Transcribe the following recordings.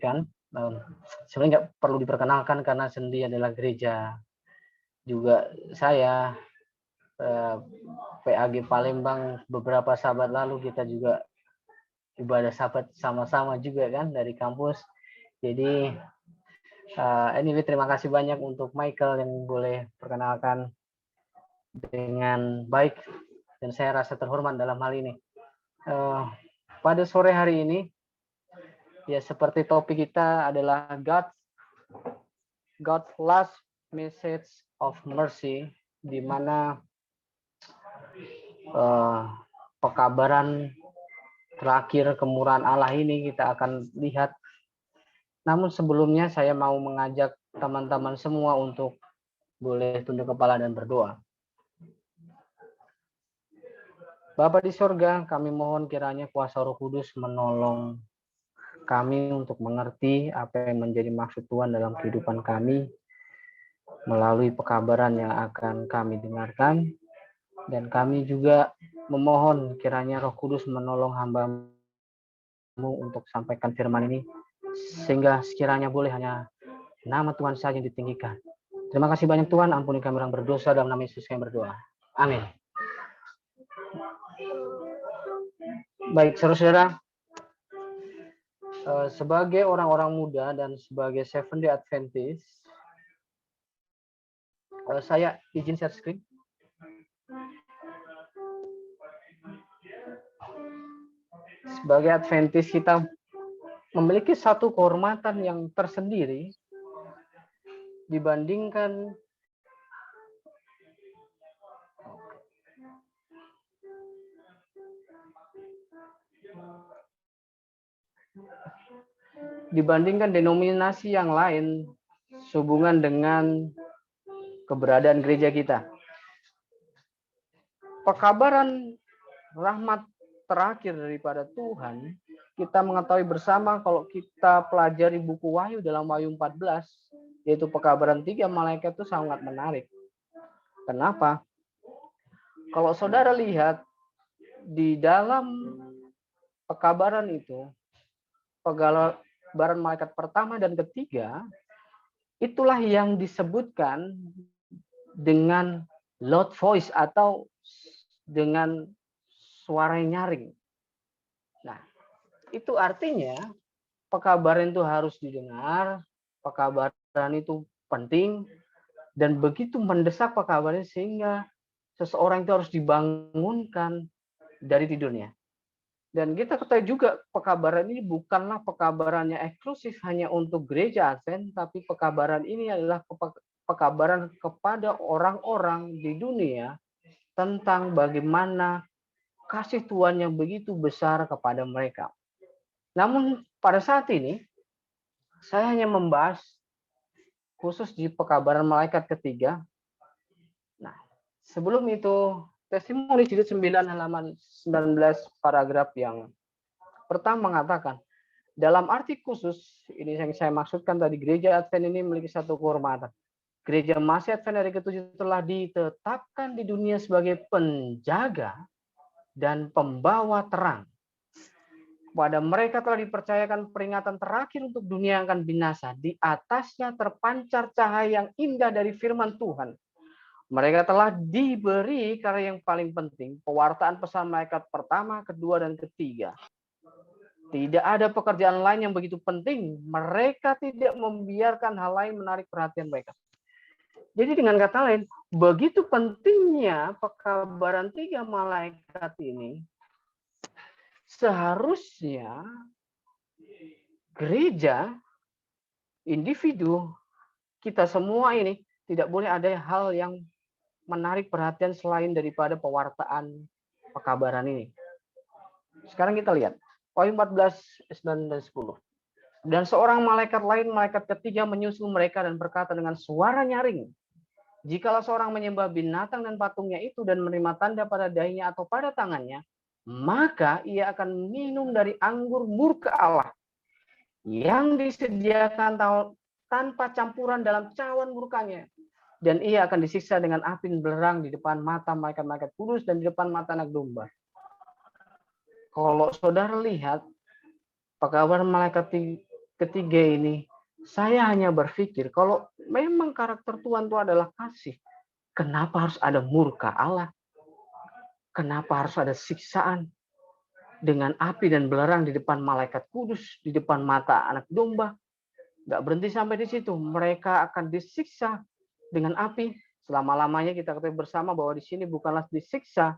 kan. Sebenarnya nggak perlu diperkenalkan karena sendi adalah gereja juga saya, PAG Palembang beberapa sahabat lalu kita juga ibadah sahabat sama-sama juga kan dari kampus. Jadi anyway, terima kasih banyak untuk Michael yang boleh perkenalkan dengan baik dan saya rasa terhormat dalam hal ini. Pada sore hari ini ya seperti topik kita adalah God's last message of mercy, di mana pekabaran terakhir kemurahan Allah ini kita akan lihat. Namun sebelumnya saya mau mengajak teman-teman semua untuk boleh tunduk kepala dan berdoa. Bapa di sorga, kami mohon kiranya kuasa Roh Kudus menolong kami untuk mengerti apa yang menjadi maksud Tuhan dalam kehidupan kami melalui pekabaran yang akan kami dengarkan. Dan kami juga memohon kiranya Roh Kudus menolong hamba-Mu untuk sampaikan firman ini, sehingga sekiranya boleh hanya nama Tuhan saja yang ditinggikan. Terima kasih banyak Tuhan, ampuni kami orang berdosa, dalam nama Yesus kami berdoa. Amin. Baik, saudara-saudara, sebagai orang-orang muda dan sebagai Seventh Day Adventist, saya izin share screen. Sebagai Adventist kita memiliki satu kehormatan yang tersendiri dibandingkan denominasi yang lain sehubungan dengan keberadaan gereja kita. Pekabaran rahmat terakhir daripada Tuhan, kita mengetahui bersama kalau kita pelajari buku Wahyu dalam Wahyu 14, yaitu pekabaran 3 malaikat itu sangat menarik. Kenapa? Kalau saudara lihat di dalam pekabaran itu, pekabaran malaikat pertama dan ketiga, itulah yang disebutkan dengan loud voice atau dengan suara yang nyaring. Nah, itu artinya pekabaran itu harus didengar, pekabaran itu penting, dan begitu mendesak pekabaran sehingga seseorang itu harus dibangunkan dari tidurnya. Dan kita ketahui juga pekabaran ini bukanlah pekabarannya eksklusif hanya untuk gereja Advent, tapi pekabaran ini adalah pekabaran kepada orang-orang di dunia tentang bagaimana kasih Tuhan yang begitu besar kepada mereka. Namun pada saat ini, saya hanya membahas khusus di pekabaran malaikat ketiga. Nah, sebelum itu, Testimoni jilid 9 halaman 19 paragraf yang pertama mengatakan, dalam arti khusus, ini yang saya maksudkan tadi, gereja Advent ini memiliki satu kehormatan. Gereja Masih Advent hari ke-7 telah ditetapkan di dunia sebagai penjaga dan pembawa terang. Kepada mereka telah dipercayakan peringatan terakhir untuk dunia yang akan binasa. Di atasnya terpancar cahaya yang indah dari firman Tuhan. Mereka telah diberi karya yang paling penting, pewartaan pesan malaikat pertama, kedua, dan ketiga. Tidak ada pekerjaan lain yang begitu penting. Mereka tidak membiarkan hal lain menarik perhatian mereka. Jadi dengan kata lain, begitu pentingnya pekabaran 3 malaikat ini, seharusnya gereja, individu, kita semua ini tidak boleh ada hal yang menarik perhatian selain daripada pewartaan pekabaran ini. Sekarang kita lihat, Wahyu 14, 9 dan 10. Dan seorang malaikat lain, malaikat ketiga menyusul mereka dan berkata dengan suara nyaring, jikalau seorang menyembah binatang dan patungnya itu dan menerima tanda pada dahinya atau pada tangannya, maka ia akan minum dari anggur murka Allah yang disediakan tanpa campuran dalam cawan murkanya. Dan ia akan disiksa dengan api belerang di depan mata malaikat-malaikat kudus dan di depan mata anak domba. Kalau saudara lihat, pekabaran malaikat ketiga ini, saya hanya berpikir kalau memang karakter Tuhan itu adalah kasih, kenapa harus ada murka Allah? Kenapa harus ada siksaan dengan api dan belerang di depan malaikat kudus, di depan mata anak domba? Nggak berhenti sampai di situ. Mereka akan disiksa dengan api. Selama-lamanya kita ketahui bersama bahwa di sini bukanlah disiksa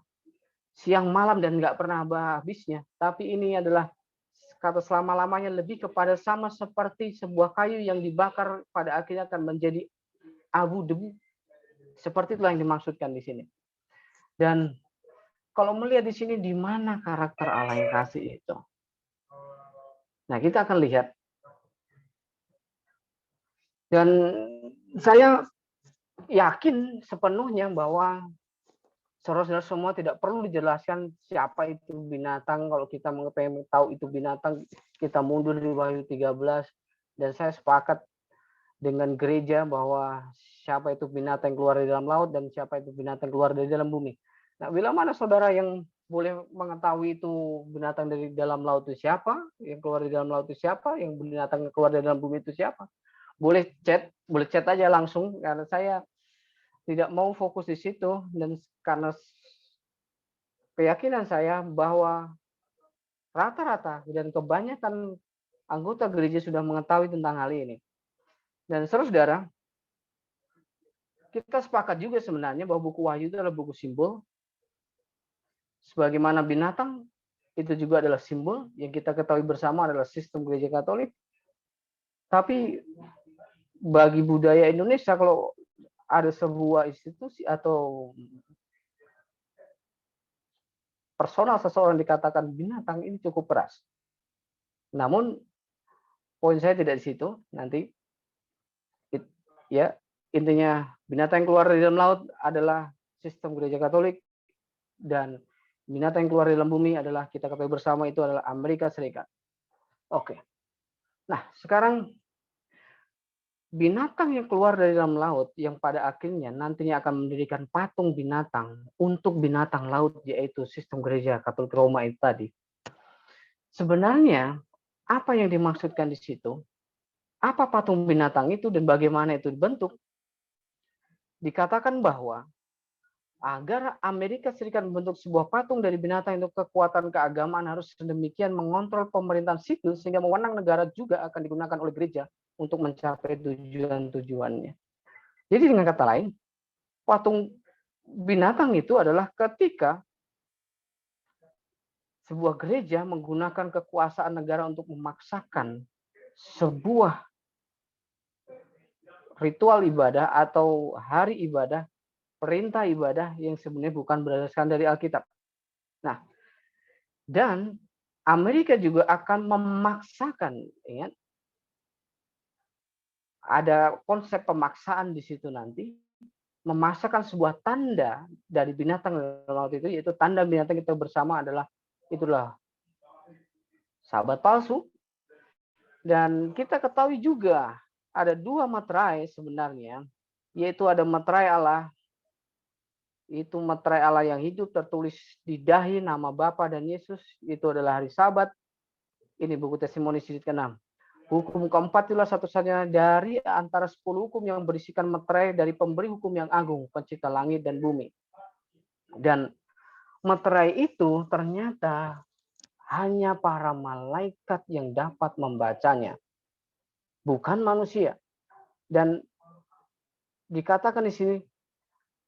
siang malam dan nggak pernah habisnya. Tapi ini adalah kata selama-lamanya lebih kepada sama seperti sebuah kayu yang dibakar pada akhirnya akan menjadi abu debu. Seperti itulah yang dimaksudkan di sini. Dan kalau melihat di sini di mana karakter Allah yang kasih itu. Nah, kita akan lihat. Dan saya yakin sepenuhnya bahwa saudara-saudara semua tidak perlu dijelaskan siapa itu binatang. Kalau kita pengen tahu itu binatang, kita mundur di Wahyu 13. Dan saya sepakat dengan gereja bahwa siapa itu binatang yang keluar dari dalam laut dan siapa itu binatang keluar dari dalam bumi. Nah, bila mana saudara yang boleh mengetahui itu binatang dari dalam laut itu siapa, yang keluar dari dalam laut itu siapa, yang binatang yang keluar dari dalam bumi itu siapa? Boleh chat aja langsung, karena saya tidak mau fokus di situ, dan karena keyakinan saya bahwa rata-rata dan kebanyakan anggota gereja sudah mengetahui tentang hal ini. Dan saudara, kita sepakat juga sebenarnya bahwa buku Wahyu itu adalah buku simbol. Sebagaimana binatang, itu juga adalah simbol yang kita ketahui bersama adalah sistem gereja Katolik. Tapi bagi budaya Indonesia, kalau ada sebuah institusi atau personal seseorang dikatakan binatang, ini cukup keras. Namun poin saya tidak di situ. Nanti ya, intinya binatang yang keluar dari dalam laut adalah sistem gereja Katolik, dan binatang yang keluar dari dalam bumi adalah kita ketahui bersama itu adalah Amerika Serikat. Oke. Nah, sekarang binatang yang keluar dari dalam laut yang pada akhirnya nantinya akan mendirikan patung binatang untuk binatang laut, yaitu sistem gereja Katolik Roma itu tadi. Sebenarnya apa yang dimaksudkan di situ? Apa patung binatang itu dan bagaimana itu dibentuk? Dikatakan bahwa agar Amerika Serikat membentuk sebuah patung dari binatang itu, kekuatan keagamaan harus sedemikian mengontrol pemerintahan sipil sehingga wewenang negara juga akan digunakan oleh gereja untuk mencapai tujuan-tujuannya. Jadi dengan kata lain, patung binatang itu adalah ketika sebuah gereja menggunakan kekuasaan negara untuk memaksakan sebuah ritual ibadah atau hari ibadah, perintah ibadah yang sebenarnya bukan berdasarkan dari Alkitab. Nah, dan Amerika juga akan memaksakan, ingat, ada konsep pemaksaan di situ nanti, memasakkan sebuah tanda dari binatang laut itu, yaitu tanda binatang kita bersama adalah itulah sahabat palsu. Dan kita ketahui juga ada dua materai sebenarnya, yaitu ada materai Allah, itu materai Allah yang hidup tertulis di dahi nama Bapa dan Yesus, itu adalah hari Sabat. Ini buku testimoni jilid ke-6. Hukum keempat itulah satu-satunya dari antara 10 hukum yang berisikan materai dari pemberi hukum yang agung, pencipta langit dan bumi. Dan materai itu ternyata hanya para malaikat yang dapat membacanya, bukan manusia. Dan dikatakan di sini,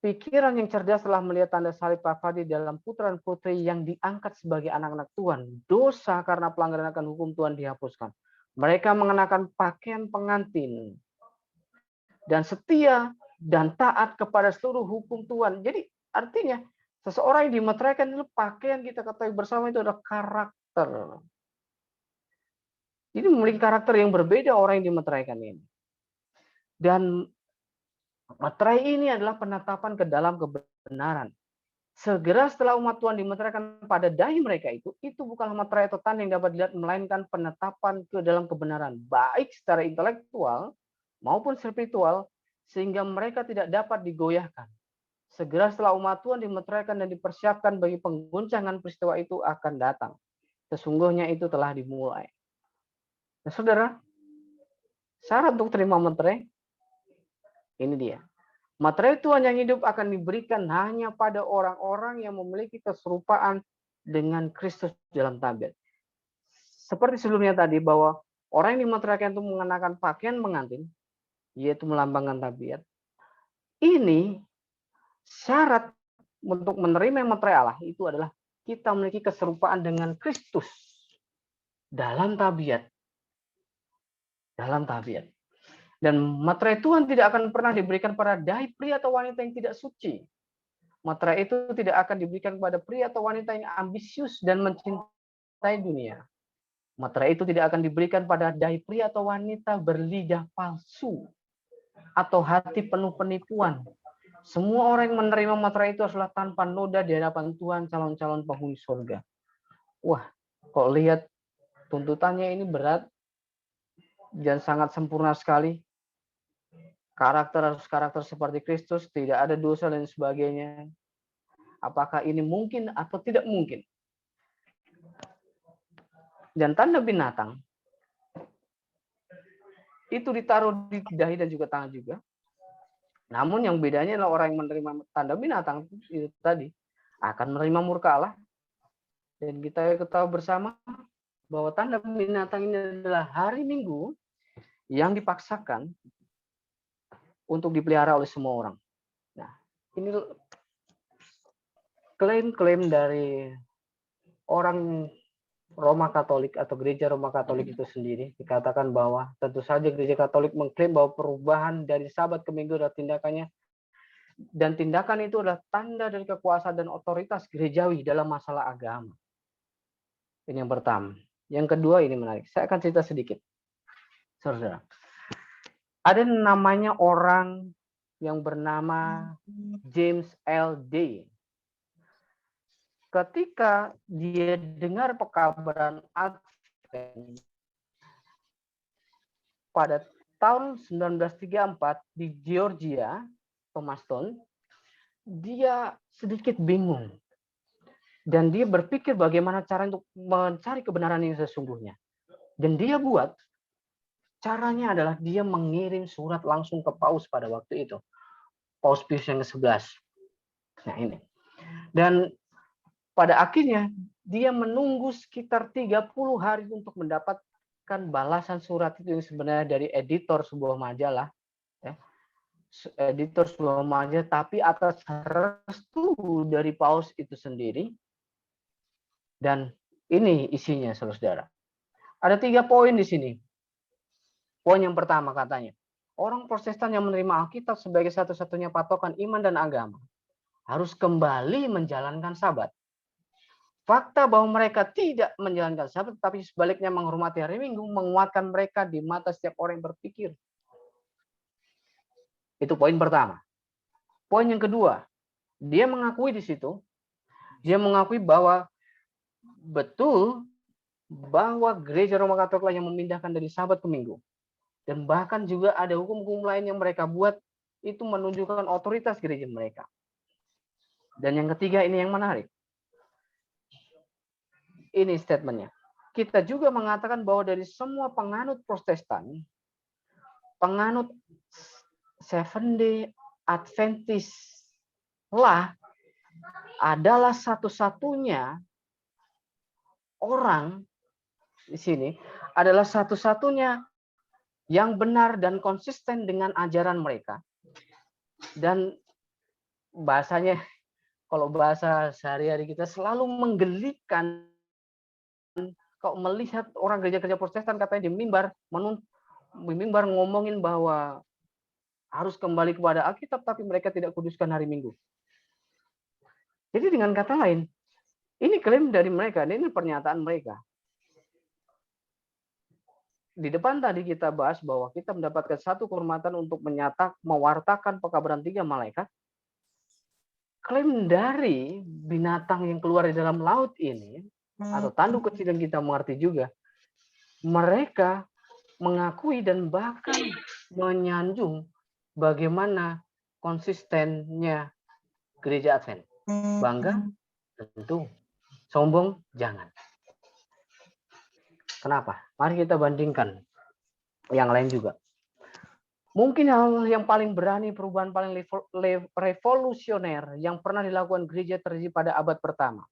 pikiran yang cerdas telah melihat tanda salib Pafadi dalam putra dan putri yang diangkat sebagai anak-anak Tuhan. Dosa karena pelanggaran akan hukum Tuhan dihapuskan. Mereka mengenakan pakaian pengantin dan setia dan taat kepada seluruh hukum Tuhan. Jadi artinya seseorang yang dimeteraikan itu pakaian, kita ketahui bersama itu adalah karakter. Jadi memiliki karakter yang berbeda orang yang dimeteraikan ini. Dan materai ini adalah penetapan ke dalam kebenaran. Segera setelah umat Tuhan dimeteraikan pada dahi mereka itu bukanlah materai atau tanda yang dapat dilihat, melainkan penetapan ke dalam kebenaran, baik secara intelektual maupun spiritual, sehingga mereka tidak dapat digoyahkan. Segera setelah umat Tuhan dimeteraikan dan dipersiapkan bagi pengguncangan peristiwa itu akan datang. Sesungguhnya itu telah dimulai. Nah, saudara, Syarat untuk terima materai, ini dia. Materai Tuhan yang hidup akan diberikan hanya pada orang-orang yang memiliki keserupaan dengan Kristus dalam tabiat. Seperti sebelumnya tadi, bahwa orang yang dimateraikan itu mengenakan pakaian pengantin, yaitu melambangkan tabiat. Ini syarat untuk menerima materai Allah itu adalah kita memiliki keserupaan dengan Kristus dalam tabiat. Dalam tabiat. Dan materai Tuhan tidak akan pernah diberikan pada dai pria atau wanita yang tidak suci. Materai itu tidak akan diberikan kepada pria atau wanita yang ambisius dan mencintai dunia. Materai itu tidak akan diberikan pada dai pria atau wanita berlidah palsu atau hati penuh penipuan. Semua orang yang menerima materai itu adalah tanpa noda di hadapan Tuhan, calon-calon penghuni surga. Wah, kok lihat tuntutannya ini berat dan sangat sempurna sekali. Karakter harus karakter seperti Kristus, tidak ada dosa dan sebagainya. Apakah ini mungkin atau tidak mungkin? Dan tanda binatang itu ditaruh di dahi dan juga tangan juga. Namun yang bedanya adalah orang yang menerima tanda binatang itu tadi akan menerima murka Allah. Dan kita ketahui bersama bahwa tanda binatang ini adalah hari Minggu yang dipaksakan untuk dipelihara oleh semua orang. Nah, ini klaim-klaim dari orang Roma Katolik atau gereja Roma Katolik itu sendiri. Dikatakan bahwa tentu saja gereja Katolik mengklaim bahwa perubahan dari Sabat ke Minggu adalah tindakannya, dan tindakan itu adalah tanda dari kekuasaan dan otoritas gerejawi dalam masalah agama. Ini yang pertama. Yang kedua ini menarik. Saya akan cerita sedikit. Saudara. Ada namanya orang yang bernama James L. Day. Ketika dia dengar pekabaran Advent pada tahun 1934 di Georgia, Thomas Stone, dia sedikit bingung. Dan dia berpikir bagaimana cara untuk mencari kebenaran yang sesungguhnya. Dan dia buat caranya adalah dia mengirim surat langsung ke Paus pada waktu itu. Paus Pius yang ke-11. Nah ini. Dan pada akhirnya dia menunggu sekitar 30 hari untuk mendapatkan balasan surat itu yang sebenarnya dari editor sebuah majalah. Ya. Editor sebuah majalah, tapi atas restu dari Paus itu sendiri. Dan ini isinya, saudara. Ada 3 poin di sini. Poin yang pertama katanya, orang Protestan yang menerima Alkitab sebagai satu-satunya patokan iman dan agama harus kembali menjalankan Sabat. Fakta bahwa mereka tidak menjalankan Sabat, tapi sebaliknya menghormati hari Minggu, menguatkan mereka di mata setiap orang yang berpikir. Itu poin pertama. Poin yang kedua, dia mengakui di situ, dia mengakui bahwa betul bahwa gereja Roma Katolik yang memindahkan dari Sabat ke Minggu. Dan bahkan juga ada hukum-hukum lain yang mereka buat itu menunjukkan otoritas gereja mereka. Dan yang ketiga ini yang menarik. Ini statementnya. Kita juga mengatakan bahwa dari semua penganut Protestan, penganut Seventh-day Adventist lah adalah satu-satunya orang di sini, adalah satu-satunya yang benar dan konsisten dengan ajaran mereka. Dan bahasanya, kalau bahasa sehari-hari kita selalu menggelikan kalau melihat orang gereja-gereja Protestan katanya di mimbar ngomongin bahwa harus kembali kepada Alkitab, tapi mereka tidak kuduskan hari Minggu. Jadi dengan kata lain, ini klaim dari mereka, ini pernyataan mereka. Di depan tadi kita bahas bahwa kita mendapatkan satu kehormatan untuk mewartakan pekabaran 3 malaikat. Klaim dari binatang yang keluar di dalam laut ini, atau tanduk kecil yang kita mengerti juga, mereka mengakui dan bahkan menyanjung bagaimana konsistennya gereja Advent. Bangga? Tentu. Sombong? Jangan. Kenapa? Mari kita bandingkan yang lain juga. Mungkin hal yang paling berani, perubahan paling revolusioner yang pernah dilakukan gereja terjadi pada abad pertama.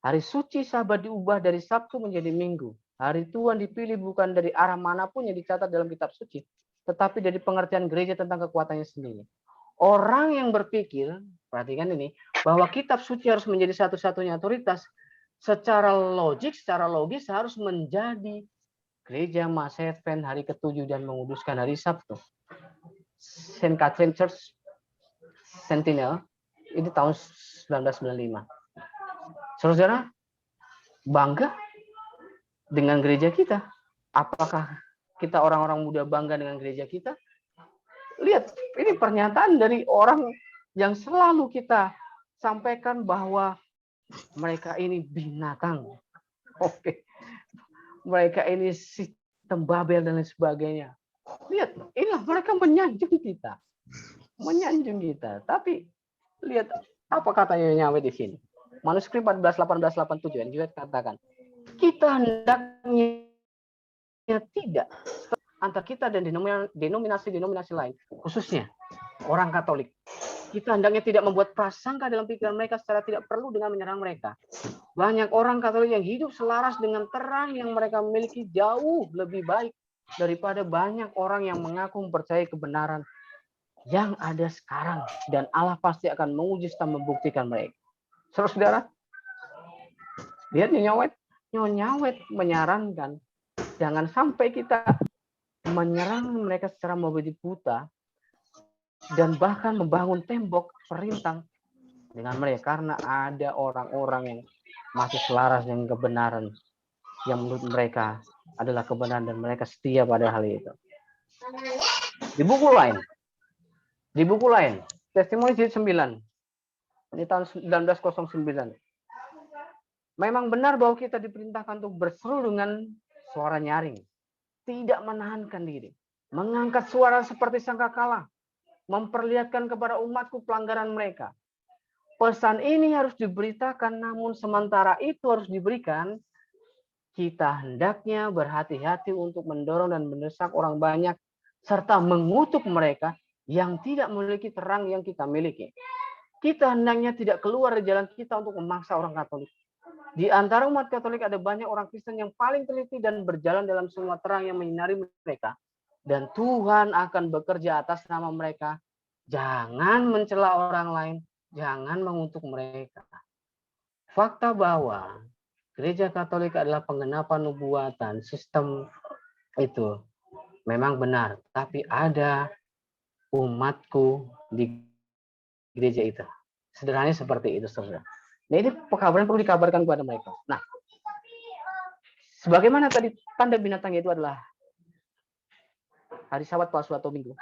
Hari suci Sabat diubah dari Sabtu menjadi Minggu. Hari Tuhan dipilih bukan dari arah manapun yang dicatat dalam kitab suci, tetapi dari pengertian gereja tentang kekuatannya sendiri. Orang yang berpikir, perhatikan ini, bahwa kitab suci harus menjadi satu-satunya otoritas, secara logis harus menjadi gereja Maseven hari ke-7 dan menguduskan hari Sabtu. St. Catherine Church Sentinel ini tahun 1995. Saudara, bangga dengan gereja kita. Apakah kita orang-orang muda bangga dengan gereja kita? Lihat, ini pernyataan dari orang yang selalu kita sampaikan bahwa mereka ini binatang. Oke. Mereka ini sistem Babel dan lain sebagainya. Lihat, inilah mereka menyanjung kita. Menyanjung kita. Tapi lihat apa katanya Nyawe di sini. Manuskrip 14-18-87 yang juga katakan, kita hendaknya tidak antara kita dan denominasi-denominasi lain, khususnya orang Katolik. Kita hendaknya tidak membuat prasangka dalam pikiran mereka secara tidak perlu dengan menyerang mereka. Banyak orang Katolik yang hidup selaras dengan terang yang mereka miliki jauh lebih baik daripada banyak orang yang mengaku mempercayai kebenaran yang ada sekarang, dan Allah pasti akan menguji serta membuktikan mereka. Saudara, lihat Nyawet menyarankan jangan sampai kita menyerang mereka secara membabi buta dan bahkan membangun tembok perintang dengan mereka, karena ada orang-orang yang masih selaras dengan kebenaran yang menurut mereka adalah kebenaran dan mereka setia pada hal itu. Di buku lain, Testimoni jilid 9 ini tahun 1909. Memang benar bahwa kita diperintahkan untuk berseru dengan suara nyaring, tidak menahankan diri, mengangkat suara seperti sangkakala, memperlihatkan kepada umatku pelanggaran mereka. Pesan ini harus diberitakan, namun sementara itu harus diberikan, kita hendaknya berhati-hati untuk mendorong dan mendesak orang banyak, serta mengutuk mereka yang tidak memiliki terang yang kita miliki. Kita hendaknya tidak keluar dari jalan kita untuk memaksa orang Katolik. Di antara umat Katolik ada banyak orang Kristen yang paling teliti dan berjalan dalam semua terang yang menyinari mereka. Dan Tuhan akan bekerja atas nama mereka. Jangan mencela orang lain, jangan mengutuk mereka. Fakta bahwa Gereja Katolik adalah penggenapan nubuatan, sistem itu memang benar. Tapi ada umatku di gereja itu. Sederhananya seperti itu, saudara. Nah, ini pekabaran perlu dikabarkan kepada mereka. Nah, sebagaimana tadi tanda binatang itu adalah hari Sabat palsu atau Minggu.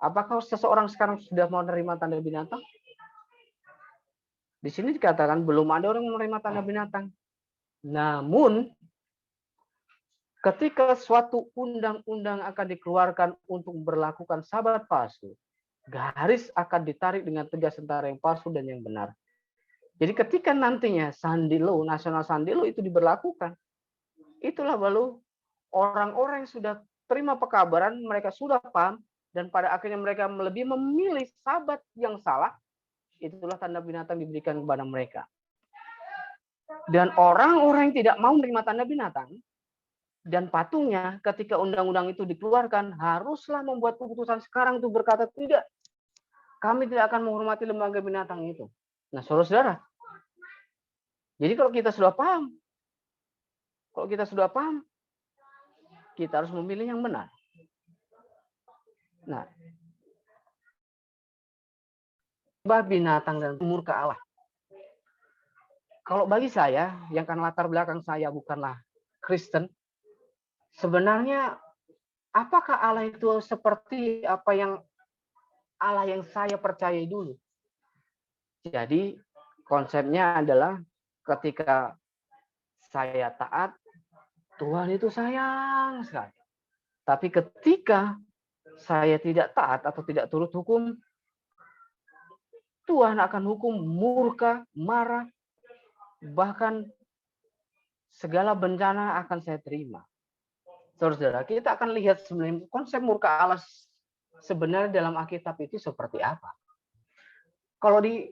Apakah seseorang sekarang sudah mau menerima tanda binatang? Di sini dikatakan belum ada orang yang menerima tanda binatang. Namun, ketika suatu undang-undang akan dikeluarkan untuk memberlakukan Sabat palsu, garis akan ditarik dengan tegas antara yang palsu dan yang benar. Jadi ketika nantinya Sandilo, Nasional Sandilo itu diberlakukan, itulah baru orang-orang yang sudah terima pekabaran, mereka sudah paham, dan pada akhirnya mereka lebih memilih Sabat yang salah, itulah tanda binatang diberikan kepada mereka. Dan orang-orang yang tidak mau menerima tanda binatang, dan patungnya ketika undang-undang itu dikeluarkan, haruslah membuat keputusan sekarang untuk berkata, tidak, kami tidak akan menghormati lembaga binatang itu. Nah, saudara-saudara, jadi kalau kita sudah paham, kita harus memilih yang benar. Nah, binatang dan murka Allah. Kalau bagi saya, yang kan latar belakang saya bukanlah Kristen, sebenarnya apakah Allah itu seperti apa yang Allah yang saya percayai dulu? Jadi konsepnya adalah ketika saya taat, Tuhan itu sayang sekali. Tapi ketika saya tidak taat atau tidak turut hukum, Tuhan akan hukum, murka, marah, bahkan segala bencana akan saya terima. Saudara, kita akan lihat sebenarnya konsep murka Allah sebenarnya dalam Alkitab itu seperti apa. Kalau di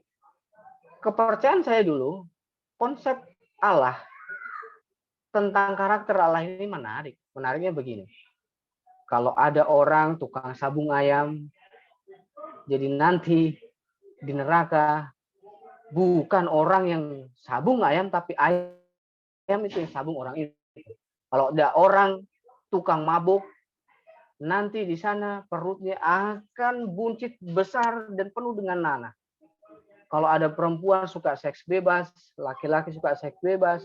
kepercayaan saya dulu, konsep Allah tentang karakter Allah ini menarik. Menariknya begini. Kalau ada orang tukang sabung ayam, jadi nanti di neraka bukan orang yang sabung ayam, tapi ayam itu yang sabung orang itu. Kalau ada orang tukang mabuk, nanti di sana perutnya akan buncit besar dan penuh dengan nanah. Kalau ada perempuan suka seks bebas, laki-laki suka seks bebas,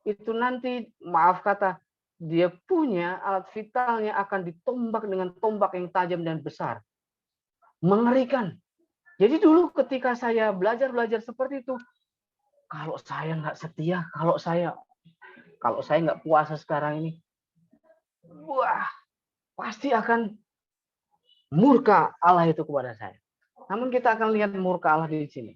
itu nanti, maaf kata, dia punya alat vitalnya akan ditombak dengan tombak yang tajam dan besar. Mengerikan. Jadi dulu ketika saya belajar seperti itu, kalau saya nggak setia, kalau saya nggak puasa sekarang ini, wah, pasti akan murka Allah itu kepada saya. Namun kita akan lihat murka Allah di sini.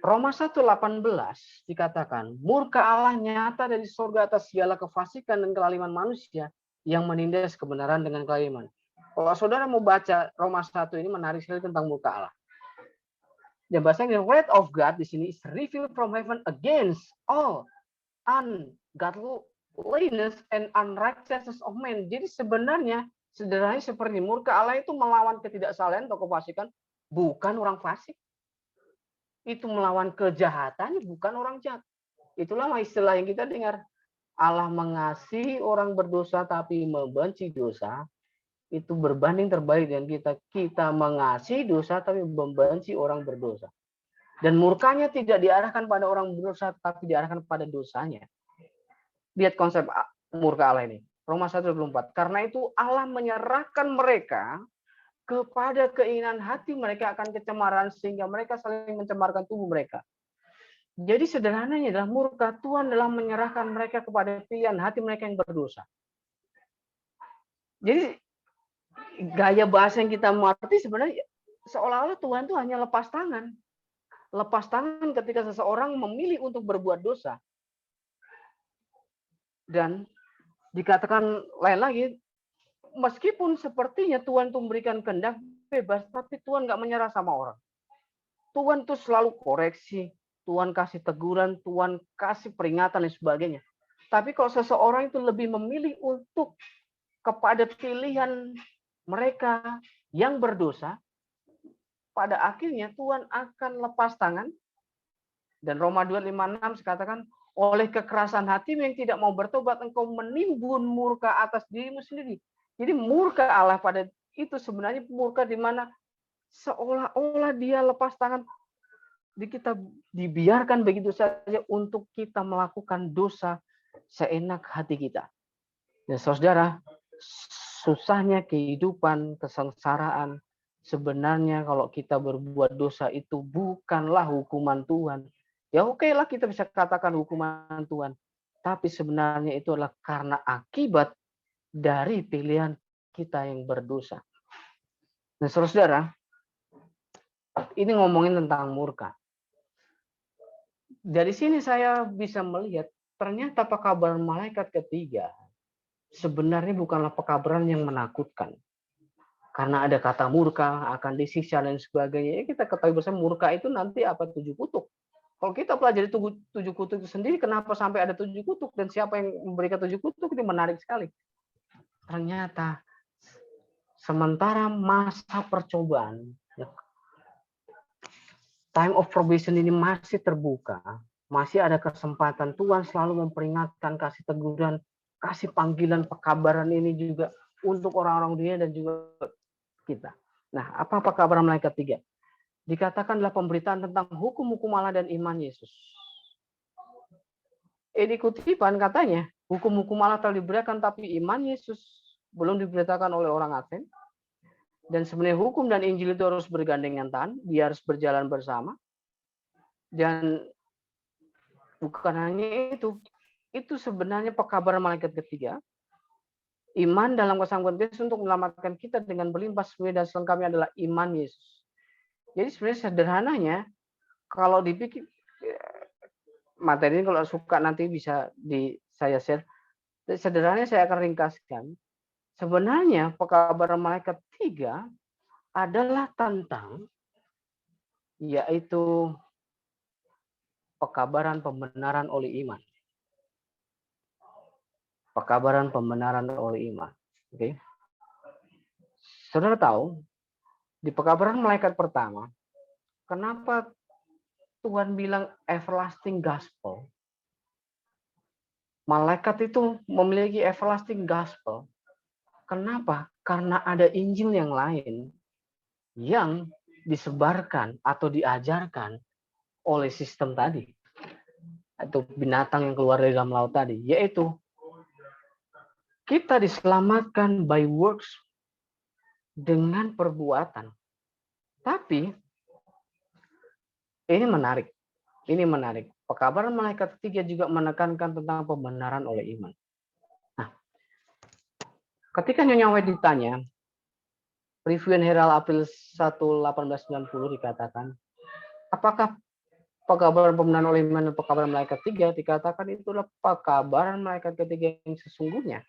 Roma 1:18 dikatakan, murka Allah nyata dari surga atas segala kefasikan dan kelaliman manusia yang menindas kebenaran dengan kelaliman. Kalau saudara mau baca Roma 1 ini menarik sekali tentang murka Allah. Dan bahasanya, the wrath of God di sini is revealed from heaven against all ungodliness and unrighteousness of men. Jadi sebenarnya sederhananya seperti murka Allah itu melawan ketidaksalahan atau kefasikan, bukan orang fasik. Itu melawan kejahatannya, bukan orang jahat. Itulah istilah yang kita dengar. Allah mengasihi orang berdosa tapi membenci dosa. Itu berbanding terbalik dengan kita mengasihi dosa tapi membenci orang berdosa. Dan murkanya tidak diarahkan pada orang berdosa tapi diarahkan pada dosanya. Lihat konsep murka Allah ini. Roma 1:24. Karena itu Allah menyerahkan mereka kepada keinginan hati mereka akan kecemaran sehingga mereka saling mencemarkan tubuh mereka. Jadi sederhananya adalah murka Tuhan dalam menyerahkan mereka kepada pilihan hati mereka yang berdosa. Jadi gaya bahasa yang kita mengerti sebenarnya seolah-olah Tuhan itu hanya lepas tangan. Lepas tangan ketika seseorang memilih untuk berbuat dosa. Dan dikatakan lain lagi, meskipun sepertinya Tuhan itu memberikan kehendak bebas, tapi Tuhan nggak menyerah sama orang. Tuhan tuh selalu koreksi, Tuhan kasih teguran, Tuhan kasih peringatan dan sebagainya. Tapi kalau seseorang itu lebih memilih untuk kepada pilihan mereka yang berdosa, pada akhirnya Tuhan akan lepas tangan. Dan Roma 2:5-6 katakan, oleh kekerasan hatimu yang tidak mau bertobat, engkau menimbun murka atas dirimu sendiri. Jadi murka Allah pada itu sebenarnya murka di mana seolah-olah dia lepas tangan, kita dibiarkan begitu saja untuk kita melakukan dosa seenak hati kita. Dan saudara, susahnya kehidupan, kesengsaraan, sebenarnya kalau kita berbuat dosa itu bukanlah hukuman Tuhan. Ya oke lah kita bisa katakan hukuman Tuhan. Tapi sebenarnya itu adalah karena akibat dari pilihan kita yang berdosa. Nah saudara, ini ngomongin tentang murka. Dari sini saya bisa melihat ternyata pekabaran malaikat ketiga sebenarnya bukanlah pekabaran yang menakutkan. Karena ada kata murka, akan disiksa dan sebagainya. Ya kita ketahui bersama murka itu nanti apa 7 kutuk. Kalau kita pelajari 7 kutuk itu sendiri, kenapa sampai ada 7 kutuk dan siapa yang memberikan 7 kutuk, itu menarik sekali. Ternyata sementara masa percobaan, time of probation ini masih terbuka, masih ada kesempatan Tuhan selalu memperingatkan, kasih teguran, kasih panggilan pekabaran ini juga untuk orang-orang dunia dan juga kita. Nah, apa kabar malaikat 3? Dikatakanlah pemberitaan tentang hukum-hukum Allah dan iman Yesus. Ini kutipan katanya, hukum-hukum Allah telah diberikan tapi iman Yesus belum diberitakan oleh orang asing. Dan sebenarnya hukum dan Injil itu harus bergandengan tangan, dia harus berjalan bersama. Dan bukan hanya itu sebenarnya pekabaran malaikat ketiga. Iman dalam kesanggupan Kristus untuk menyelamatkan kita dengan berlimpah semuanya dan selengkapnya adalah iman Yesus. Jadi sebenarnya sederhananya, kalau dipikir, materi ini kalau suka nanti bisa saya share. Sederhananya saya akan ringkaskan. Sebenarnya pekabaran malaikat 3 adalah tentang yaitu pekabaran pembenaran oleh iman. Pekabaran pembenaran oleh iman. Oke. Saudara tahu, di pekabaran malaikat pertama, kenapa Tuhan bilang everlasting gospel? Malaikat itu memiliki everlasting gospel. Kenapa? Karena ada Injil yang lain yang disebarkan atau diajarkan oleh sistem tadi. Atau binatang yang keluar dari dalam laut tadi. Yaitu, kita diselamatkan by works dengan perbuatan. Tapi, ini menarik. Ini menarik. Pekabaran malaikat ketiga juga menekankan tentang pembenaran oleh iman. Nah, ketika Nyonya White ditanya, Review and Herald April 1, 1890 dikatakan, apakah pekabaran pembenaran oleh iman dan pekabaran malaikat ketiga? Dikatakan itulah pekabaran malaikat ketiga yang sesungguhnya.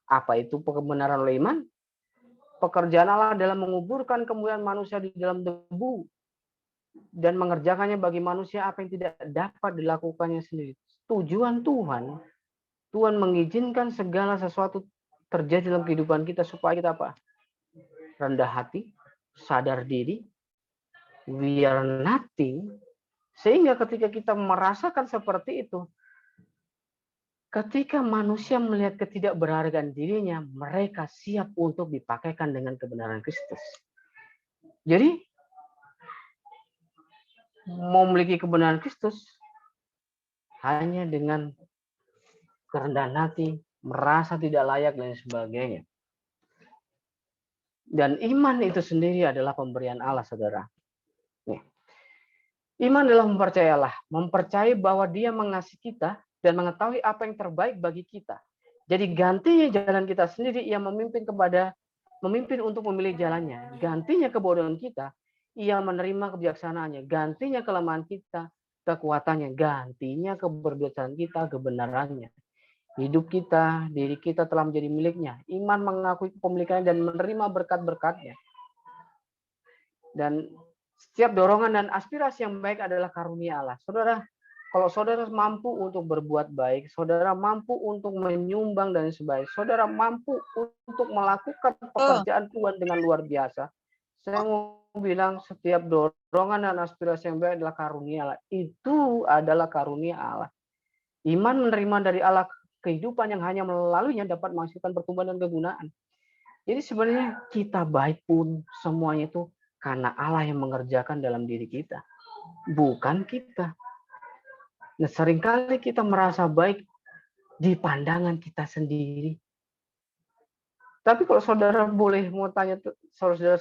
Apa itu pembenaran oleh iman? Pekerjaan Allah dalam menguburkan kemuliaan manusia di dalam debu dan mengerjakannya bagi manusia apa yang tidak dapat dilakukannya sendiri. Tujuan Tuhan, Tuhan mengizinkan segala sesuatu terjadi dalam kehidupan kita supaya kita apa? Rendah hati, sadar diri, we are nothing, sehingga ketika kita merasakan seperti itu, ketika manusia melihat ketidakberhargaan dirinya, mereka siap untuk dipakaikan dengan kebenaran Kristus. Jadi, memiliki kebenaran Kristus hanya dengan kerendahan hati, merasa tidak layak dan sebagainya. Dan iman itu sendiri adalah pemberian Allah, saudara. Nih. Iman adalah mempercayai Allah, mempercayai bahwa Dia mengasihi kita dan mengetahui apa yang terbaik bagi kita. Jadi gantinya jalan kita sendiri, Ia memimpin untuk memilih jalannya. Gantinya kebodohan kita, Ia menerima kebijaksanaannya. Gantinya kelemahan kita, kekuatannya. Gantinya keberdosan kita, kebenarannya. Hidup kita, diri kita telah menjadi miliknya. Iman mengakui kepemilikannya dan menerima berkat-berkatnya. Dan setiap dorongan dan aspirasi yang baik adalah karunia Allah. Saudara, kalau saudara mampu untuk berbuat baik, saudara mampu untuk menyumbang dan sebagainya, saudara mampu untuk melakukan pekerjaan Tuhan dengan luar biasa, saya mau bilang setiap dorongan dan aspirasi yang baik adalah karunia Allah. Itu adalah karunia Allah. Iman menerima dari Allah kehidupan yang hanya melaluinya dapat menghasilkan pertumbuhan dan kegunaan. Jadi sebenarnya kita baik pun semuanya itu karena Allah yang mengerjakan dalam diri kita, bukan kita. Nah, seringkali kita merasa baik di pandangan kita sendiri. Tapi kalau saudara boleh mau tanya saudara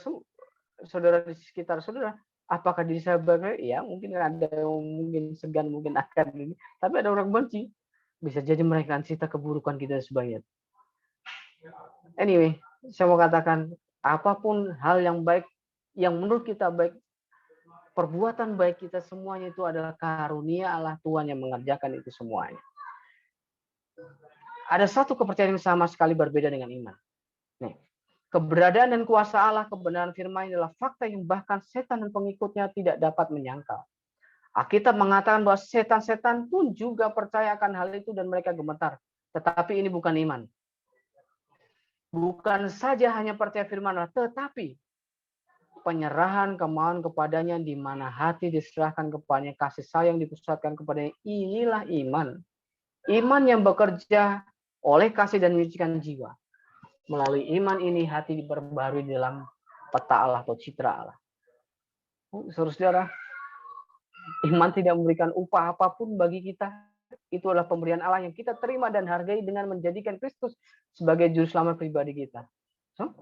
di sekitar saudara, apakah diri saya baik? Ya, mungkin ada yang mungkin segan, mungkin akan ini. Tapi ada orang benci. Bisa jadi mereka cita keburukan kita sebanyak. Anyway, saya mau katakan, apapun hal yang baik, yang menurut kita baik, perbuatan baik kita semuanya itu adalah karunia Allah, Tuhan yang mengerjakan itu semuanya. Ada satu kepercayaan yang sama sekali berbeda dengan iman. Nih, keberadaan dan kuasa Allah, kebenaran firman adalah fakta yang bahkan setan dan pengikutnya tidak dapat menyangkal. Alkitab mengatakan bahwa setan-setan pun juga percaya akan hal itu dan mereka gemetar. Tetapi ini bukan iman. Bukan saja hanya percaya firman Allah, tetapi penyerahan kemauan kepadanya di mana hati diserahkan kepadanya, kasih sayang dipusatkan kepadanya. Inilah iman. Iman yang bekerja oleh kasih dan menyucikan jiwa. Melalui iman ini hati diperbarui dalam peta Allah atau citra Allah. Saudara-saudara, iman tidak memberikan upah apapun bagi kita. Itu adalah pemberian Allah yang kita terima dan hargai dengan menjadikan Kristus sebagai juru selamat pribadi kita. So,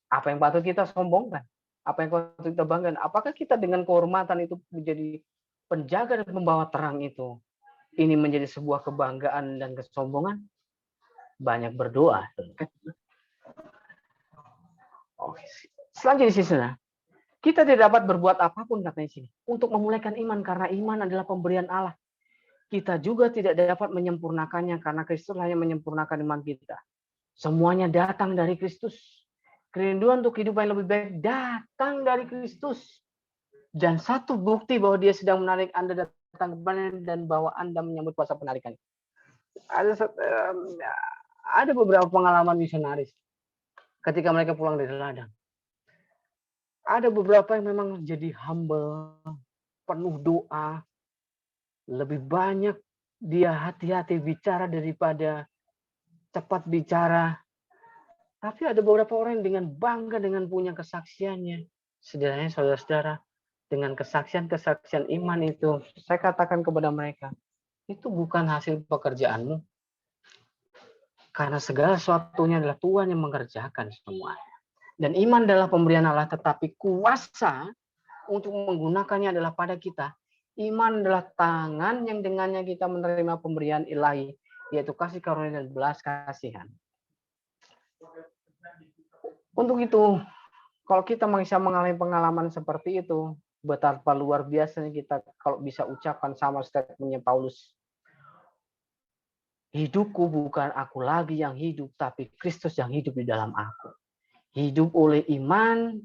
apa yang patut kita sombongkan? Apa yang patut kita banggakan? Apakah kita dengan kehormatan itu menjadi penjaga dan pembawa terang itu? Ini menjadi sebuah kebanggaan dan kesombongan? Banyak berdoa. Oke. Selanjutnya di sini, kita tidak dapat berbuat apapun katanya sini untuk memulaikan iman karena iman adalah pemberian Allah. Kita juga tidak dapat menyempurnakannya karena Kristus hanya menyempurnakan iman kita. Semuanya datang dari Kristus. Kerinduan untuk kehidupan yang lebih baik datang dari Kristus. Dan satu bukti bahwa dia sedang menarik Anda datang kepadanya dan bahwa Anda menyambut kuasa penarikan. Ada beberapa pengalaman misionaris ketika mereka pulang dari ladang. Ada beberapa yang memang jadi humble, penuh doa, lebih banyak dia hati-hati bicara daripada cepat bicara. Tapi ada beberapa orang yang dengan bangga dengan punya kesaksiannya. Sederhananya saudara-saudara, dengan kesaksian-kesaksian iman itu, saya katakan kepada mereka, itu bukan hasil pekerjaanmu. Karena segala sesuatunya adalah Tuhan yang mengerjakan semuanya. Dan iman adalah pemberian Allah, tetapi kuasa untuk menggunakannya adalah pada kita. Iman adalah tangan yang dengannya kita menerima pemberian ilahi, yaitu kasih karunia dan belas kasihan. Untuk itu, kalau kita bisa mengalami pengalaman seperti itu, betapa luar biasanya kita kalau bisa ucapkan sama statementnya Paulus. Hidupku bukan aku lagi yang hidup, tapi Kristus yang hidup di dalam aku. Hidup oleh iman,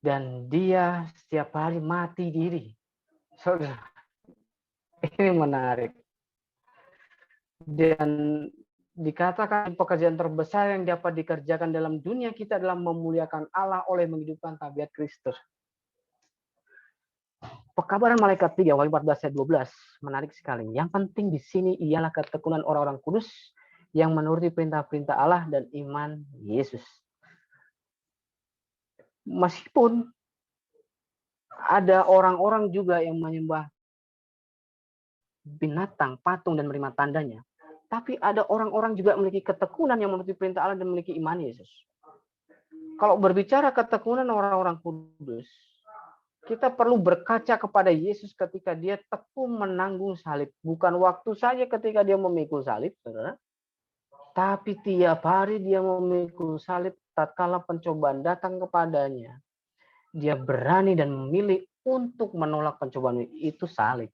dan dia setiap hari mati diri. Saudara, ini menarik. Dan dikatakan pekerjaan terbesar yang dapat dikerjakan dalam dunia kita adalah memuliakan Allah oleh menghidupkan tabiat Kristus. Pekabaran Malaikat 3, Wahyu 14 ayat 12, menarik sekali. Yang penting di sini ialah ketekunan orang-orang kudus yang menuruti perintah-perintah Allah dan iman Yesus. Meskipun ada orang-orang juga yang menyembah binatang, patung, dan menerima tandanya, tapi ada orang-orang juga memiliki ketekunan yang menuruti perintah Allah dan memiliki iman Yesus. Kalau berbicara ketekunan orang-orang kudus, kita perlu berkaca kepada Yesus ketika dia tekun menanggung salib. Bukan waktu saja ketika dia memikul salib, saudara, tapi tiap hari dia memikul salib tatkala pencobaan datang kepadanya. Dia berani dan memilih untuk menolak pencobaan itu salib.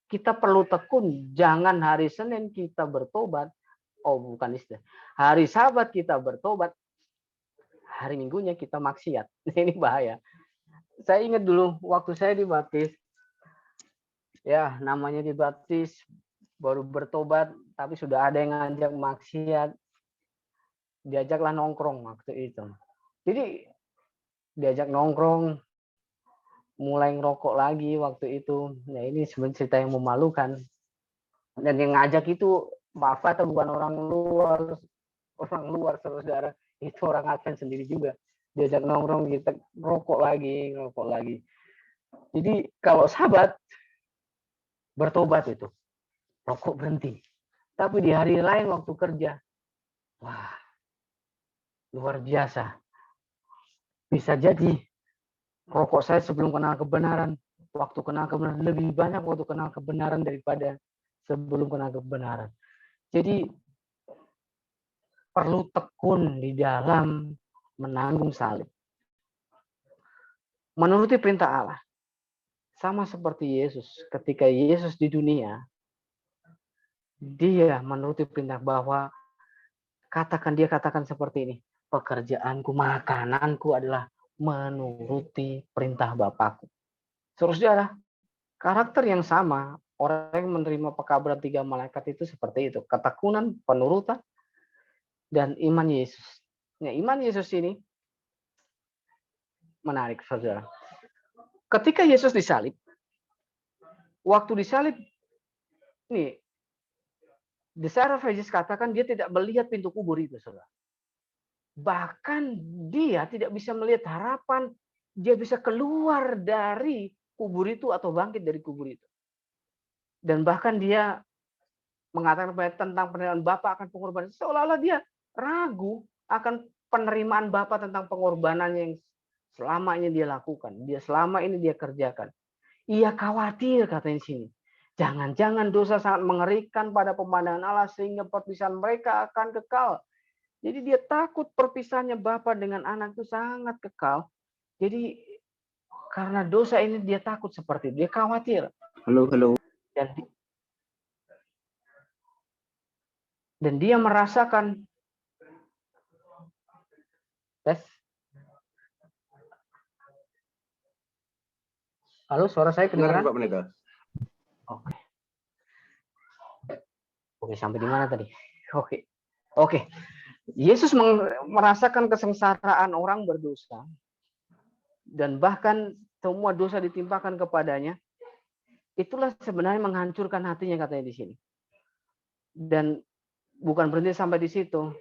Kita perlu tekun, jangan hari Senin kita bertobat. Oh, bukan istilah. Hari Sabat kita bertobat, hari Minggunya kita maksiat. Ini bahaya. Saya ingat dulu waktu saya dibaptis, ya namanya dibaptis, baru bertobat, tapi sudah ada yang ngajak maksiat, diajaklah nongkrong waktu itu. Jadi diajak nongkrong, mulai ngerokok lagi waktu itu. Ya ini sebenarnya cerita yang memalukan. Dan yang ngajak itu maaf atau bukan orang luar saudara, itu orang Advent sendiri juga. Diajak nongkrong, kita ngerokok lagi. Jadi kalau Sabat bertobat itu, rokok berhenti. Tapi di hari lain waktu kerja, wah, luar biasa. Bisa jadi rokok saya sebelum kenal kebenaran, waktu kenal kebenaran lebih banyak waktu kenal kebenaran daripada sebelum kenal kebenaran. Jadi perlu tekun di dalam menanggung salib. Menuruti perintah Allah. Sama seperti Yesus. Ketika Yesus di dunia, dia menuruti perintah bahwa dia katakan seperti ini. Pekerjaanku, makananku adalah menuruti perintah Bapakku. Saudara, karakter yang sama, orang yang menerima pekabaran 3 malaikat itu seperti itu. Ketekunan, penurutan, dan iman Yesus. Nah, iman Yesus ini menarik, saudara. Ketika Yesus disalib, waktu disalib, nih, The Sara Fegis katakan dia tidak melihat pintu kubur itu, saudara. Bahkan dia tidak bisa melihat harapan, dia bisa keluar dari kubur itu atau bangkit dari kubur itu. Dan bahkan dia mengatakan tentang penerimaan Bapa akan pengorbanan. Seolah-olah dia ragu akan penerimaan Bapa tentang pengorbanan yang selama ini dia lakukan. Selama ini dia kerjakan. Ia khawatir katanya di sini. Jangan-jangan dosa sangat mengerikan pada pemandangan Allah sehingga perpisahan mereka akan kekal. Jadi dia takut perpisahannya Bapa dengan anak itu sangat kekal. Jadi karena dosa ini dia takut seperti itu. Dia khawatir. Halo. Dan dia merasakan Tes. Halo, suara saya kedengaran? Pak Pendeta. Oke. Oke, sampai di mana tadi? Oke. Yesus merasakan kesengsaraan orang berdosa dan bahkan semua dosa ditimpakan kepadanya. Itulah sebenarnya menghancurkan hatinya katanya di sini. Dan bukan berhenti sampai di situ.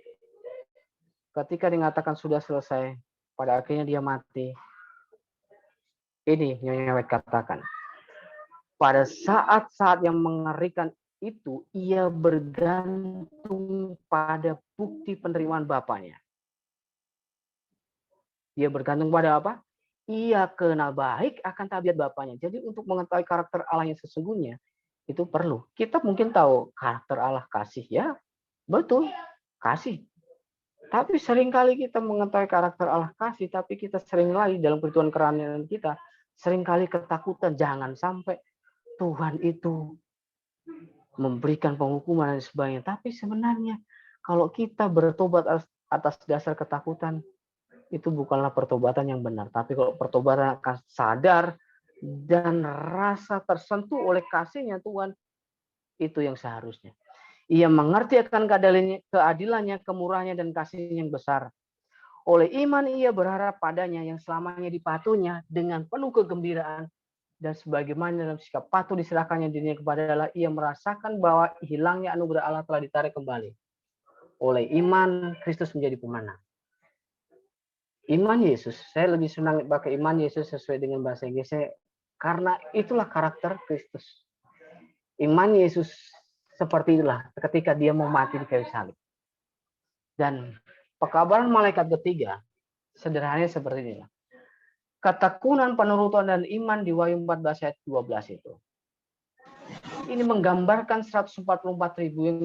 Ketika dikatakan sudah selesai, pada akhirnya dia mati. Ini Nyonya White katakan. Pada saat-saat yang mengerikan itu, ia bergantung pada bukti penerimaan Bapaknya. Dia bergantung pada apa? Ia kenal baik akan tabiat Bapaknya. Jadi untuk mengetahui karakter Allah yang sesungguhnya, itu perlu. Kita mungkin tahu karakter Allah kasih, ya betul, kasih. Tapi seringkali kita mengetahui karakter Allah kasih, tapi kita seringkali dalam perhitungan kerohanian kita, seringkali ketakutan, jangan sampai Tuhan itu memberikan penghukuman dan sebagainya. Tapi sebenarnya kalau kita bertobat atas dasar ketakutan, itu bukanlah pertobatan yang benar. Tapi kalau pertobatan akan sadar dan rasa tersentuh oleh kasihnya Tuhan, itu yang seharusnya. Ia mengerti akan keadilannya, kemurahannya, dan kasihnya yang besar. Oleh iman ia berharap padanya yang selamanya dipatuhnya dengan penuh kegembiraan. Dan sebagaimana dalam sikap patuh diserahkannya dirinya kepada Allah, ia merasakan bahwa hilangnya anugerah Allah telah ditarik kembali. Oleh iman, Kristus menjadi pemenang. Iman Yesus, saya lebih senang pakai iman Yesus sesuai dengan bahasa Inggris saya, karena itulah karakter Kristus. Iman Yesus seperti itulah ketika dia mau mati di kayu salib. Dan pekabaran malaikat ketiga sederhananya seperti ini. Ketekunan, penurutan, dan iman di Wahyu 14 ayat 12 itu. Ini menggambarkan 144.000 yang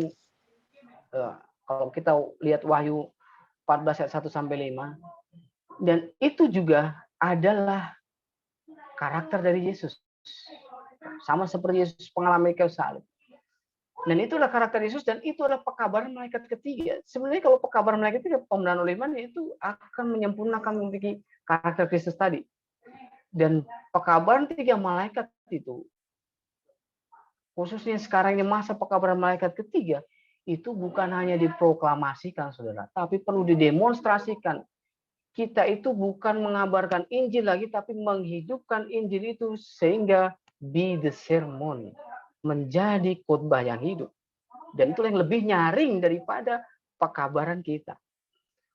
kalau kita lihat Wahyu 14 ayat 1 sampai 5. Dan itu juga adalah karakter dari Yesus. Sama seperti Yesus pengalaman kayu salib. Dan itu adalah karakter Yesus dan itu adalah pekabaran malaikat ketiga. Sebenarnya kalau pekabaran malaikat ketiga, pembenaran oleh iman itu akan menyempurnakan memiliki karakter Kristus tadi. Dan pekabaran tiga malaikat itu, khususnya sekarang ini masa pekabaran malaikat ketiga, itu bukan hanya diproklamasikan, saudara, tapi perlu didemonstrasikan. Kita itu bukan mengabarkan Injil lagi, tapi menghidupkan Injil itu sehingga be the sermon, menjadi khotbah yang hidup. Dan itu yang lebih nyaring daripada pekabaran kita.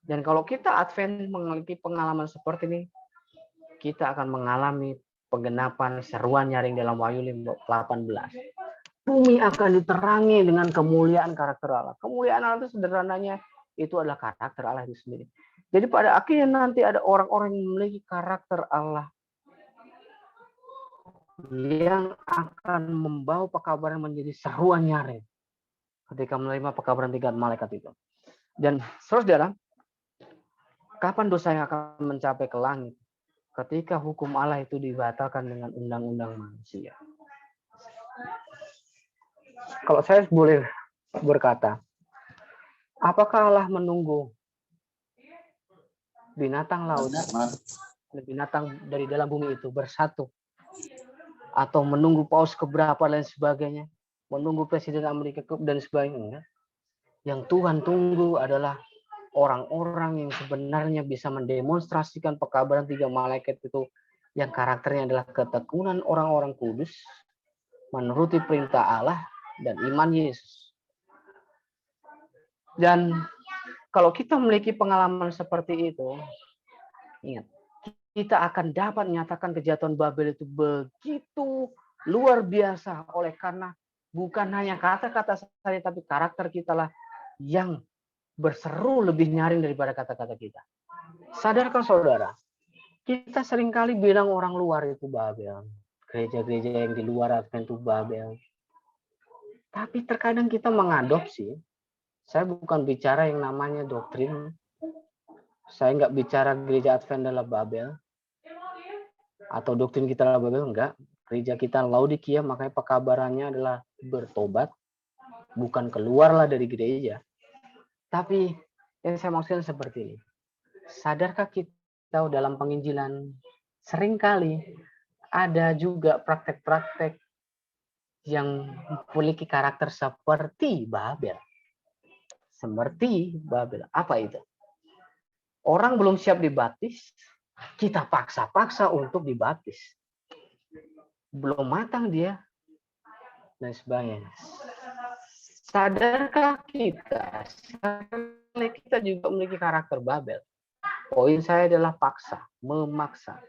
Dan kalau kita Advent memiliki pengalaman seperti ini, kita akan mengalami penggenapan seruan nyaring dalam Wahyu 18. Bumi akan diterangi dengan kemuliaan karakter Allah. Kemuliaan Allah itu sederhananya itu adalah karakter Allah itu sendiri. Jadi pada akhirnya nanti ada orang-orang yang memiliki karakter Allah yang akan membawa pekabaran menjadi seruan nyaring ketika menerima pekabaran tiga malaikat itu. Dan saudara, kapan dosa yang akan mencapai ke langit? Ketika hukum Allah itu dibatalkan dengan undang-undang manusia. Kalau saya boleh berkata, apakah Allah menunggu binatang laut dan binatang dari dalam bumi itu bersatu? Atau menunggu paus keberapa dan sebagainya? Menunggu presiden Amerika dan sebagainya? Yang Tuhan tunggu adalah orang-orang yang sebenarnya bisa mendemonstrasikan pekabaran tiga malaikat itu yang karakternya adalah ketekunan orang-orang kudus, menuruti perintah Allah, dan iman Yesus. Dan kalau kita memiliki pengalaman seperti itu, ingat, kita akan dapat menyatakan kejatuhan Babel itu begitu luar biasa oleh karena bukan hanya kata-kata saja, tapi karakter kita lah yang berseru lebih nyaring daripada kata-kata kita. Sadarkah saudara, kita seringkali bilang orang luar itu Babel. Gereja-gereja yang di luar Advent itu Babel. Tapi terkadang kita mengadopsi, saya bukan bicara yang namanya doktrin, saya nggak bicara gereja Advent adalah Babel, atau doktrin kita adalah Babel, enggak. Gereja kita Laodikia, makanya pekabarannya adalah bertobat, bukan keluarlah dari gereja. Tapi yang saya maksudkan seperti ini. sadarkah kita dalam penginjilan seringkali ada juga praktek-praktek yang memiliki karakter seperti Babel. Seperti Babel. Apa itu? Orang belum siap dibaptis, kita paksa-paksa untuk dibaptis. Belum matang dia, dan sebagainya. Sadarkah kita juga memiliki karakter Babel? Poin saya adalah paksa, memaksa.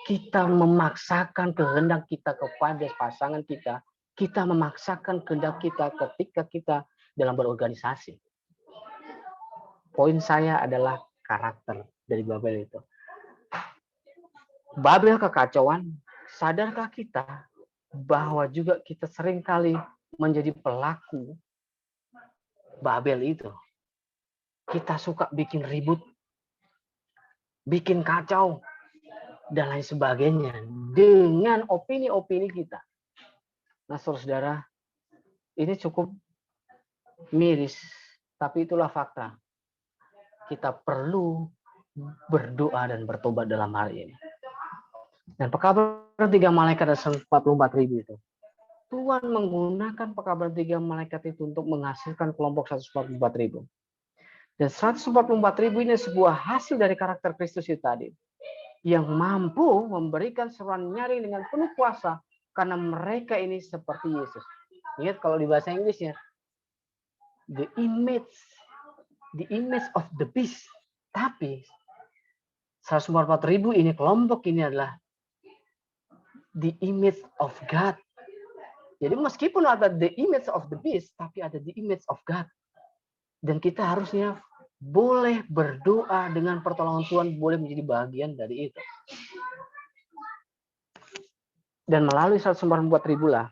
Kita memaksakan kehendak kita kepada pasangan kita. Kita memaksakan kehendak kita ketika kita dalam berorganisasi. Poin saya adalah karakter dari Babel itu. Babel kekacauan, sadarkah kita bahwa juga kita seringkali menjadi pelaku Babel itu. Kita suka bikin ribut, bikin kacau, dan lain sebagainya dengan opini-opini kita. Nah, saudara, ini cukup miris, tapi itulah fakta. Kita perlu berdoa dan bertobat dalam hal ini. Dan pekabaran 3 malaikat ada 144.000 itu. Tuhan menggunakan pekabaran 3 malaikat itu untuk menghasilkan kelompok 144.000. Dan 144.000 ini sebuah hasil dari karakter Kristus itu tadi. Yang mampu memberikan seruan nyaring dengan penuh kuasa karena mereka ini seperti Yesus. Lihat kalau di bahasa Inggrisnya, the image of the beast. Tapi 144.000 ini kelompok ini adalah the image of God. Jadi meskipun ada the image of the beast, tapi ada the image of God. Dan kita harusnya boleh berdoa dengan pertolongan Tuhan, boleh menjadi bagian dari itu. Dan melalui 144.000 lah,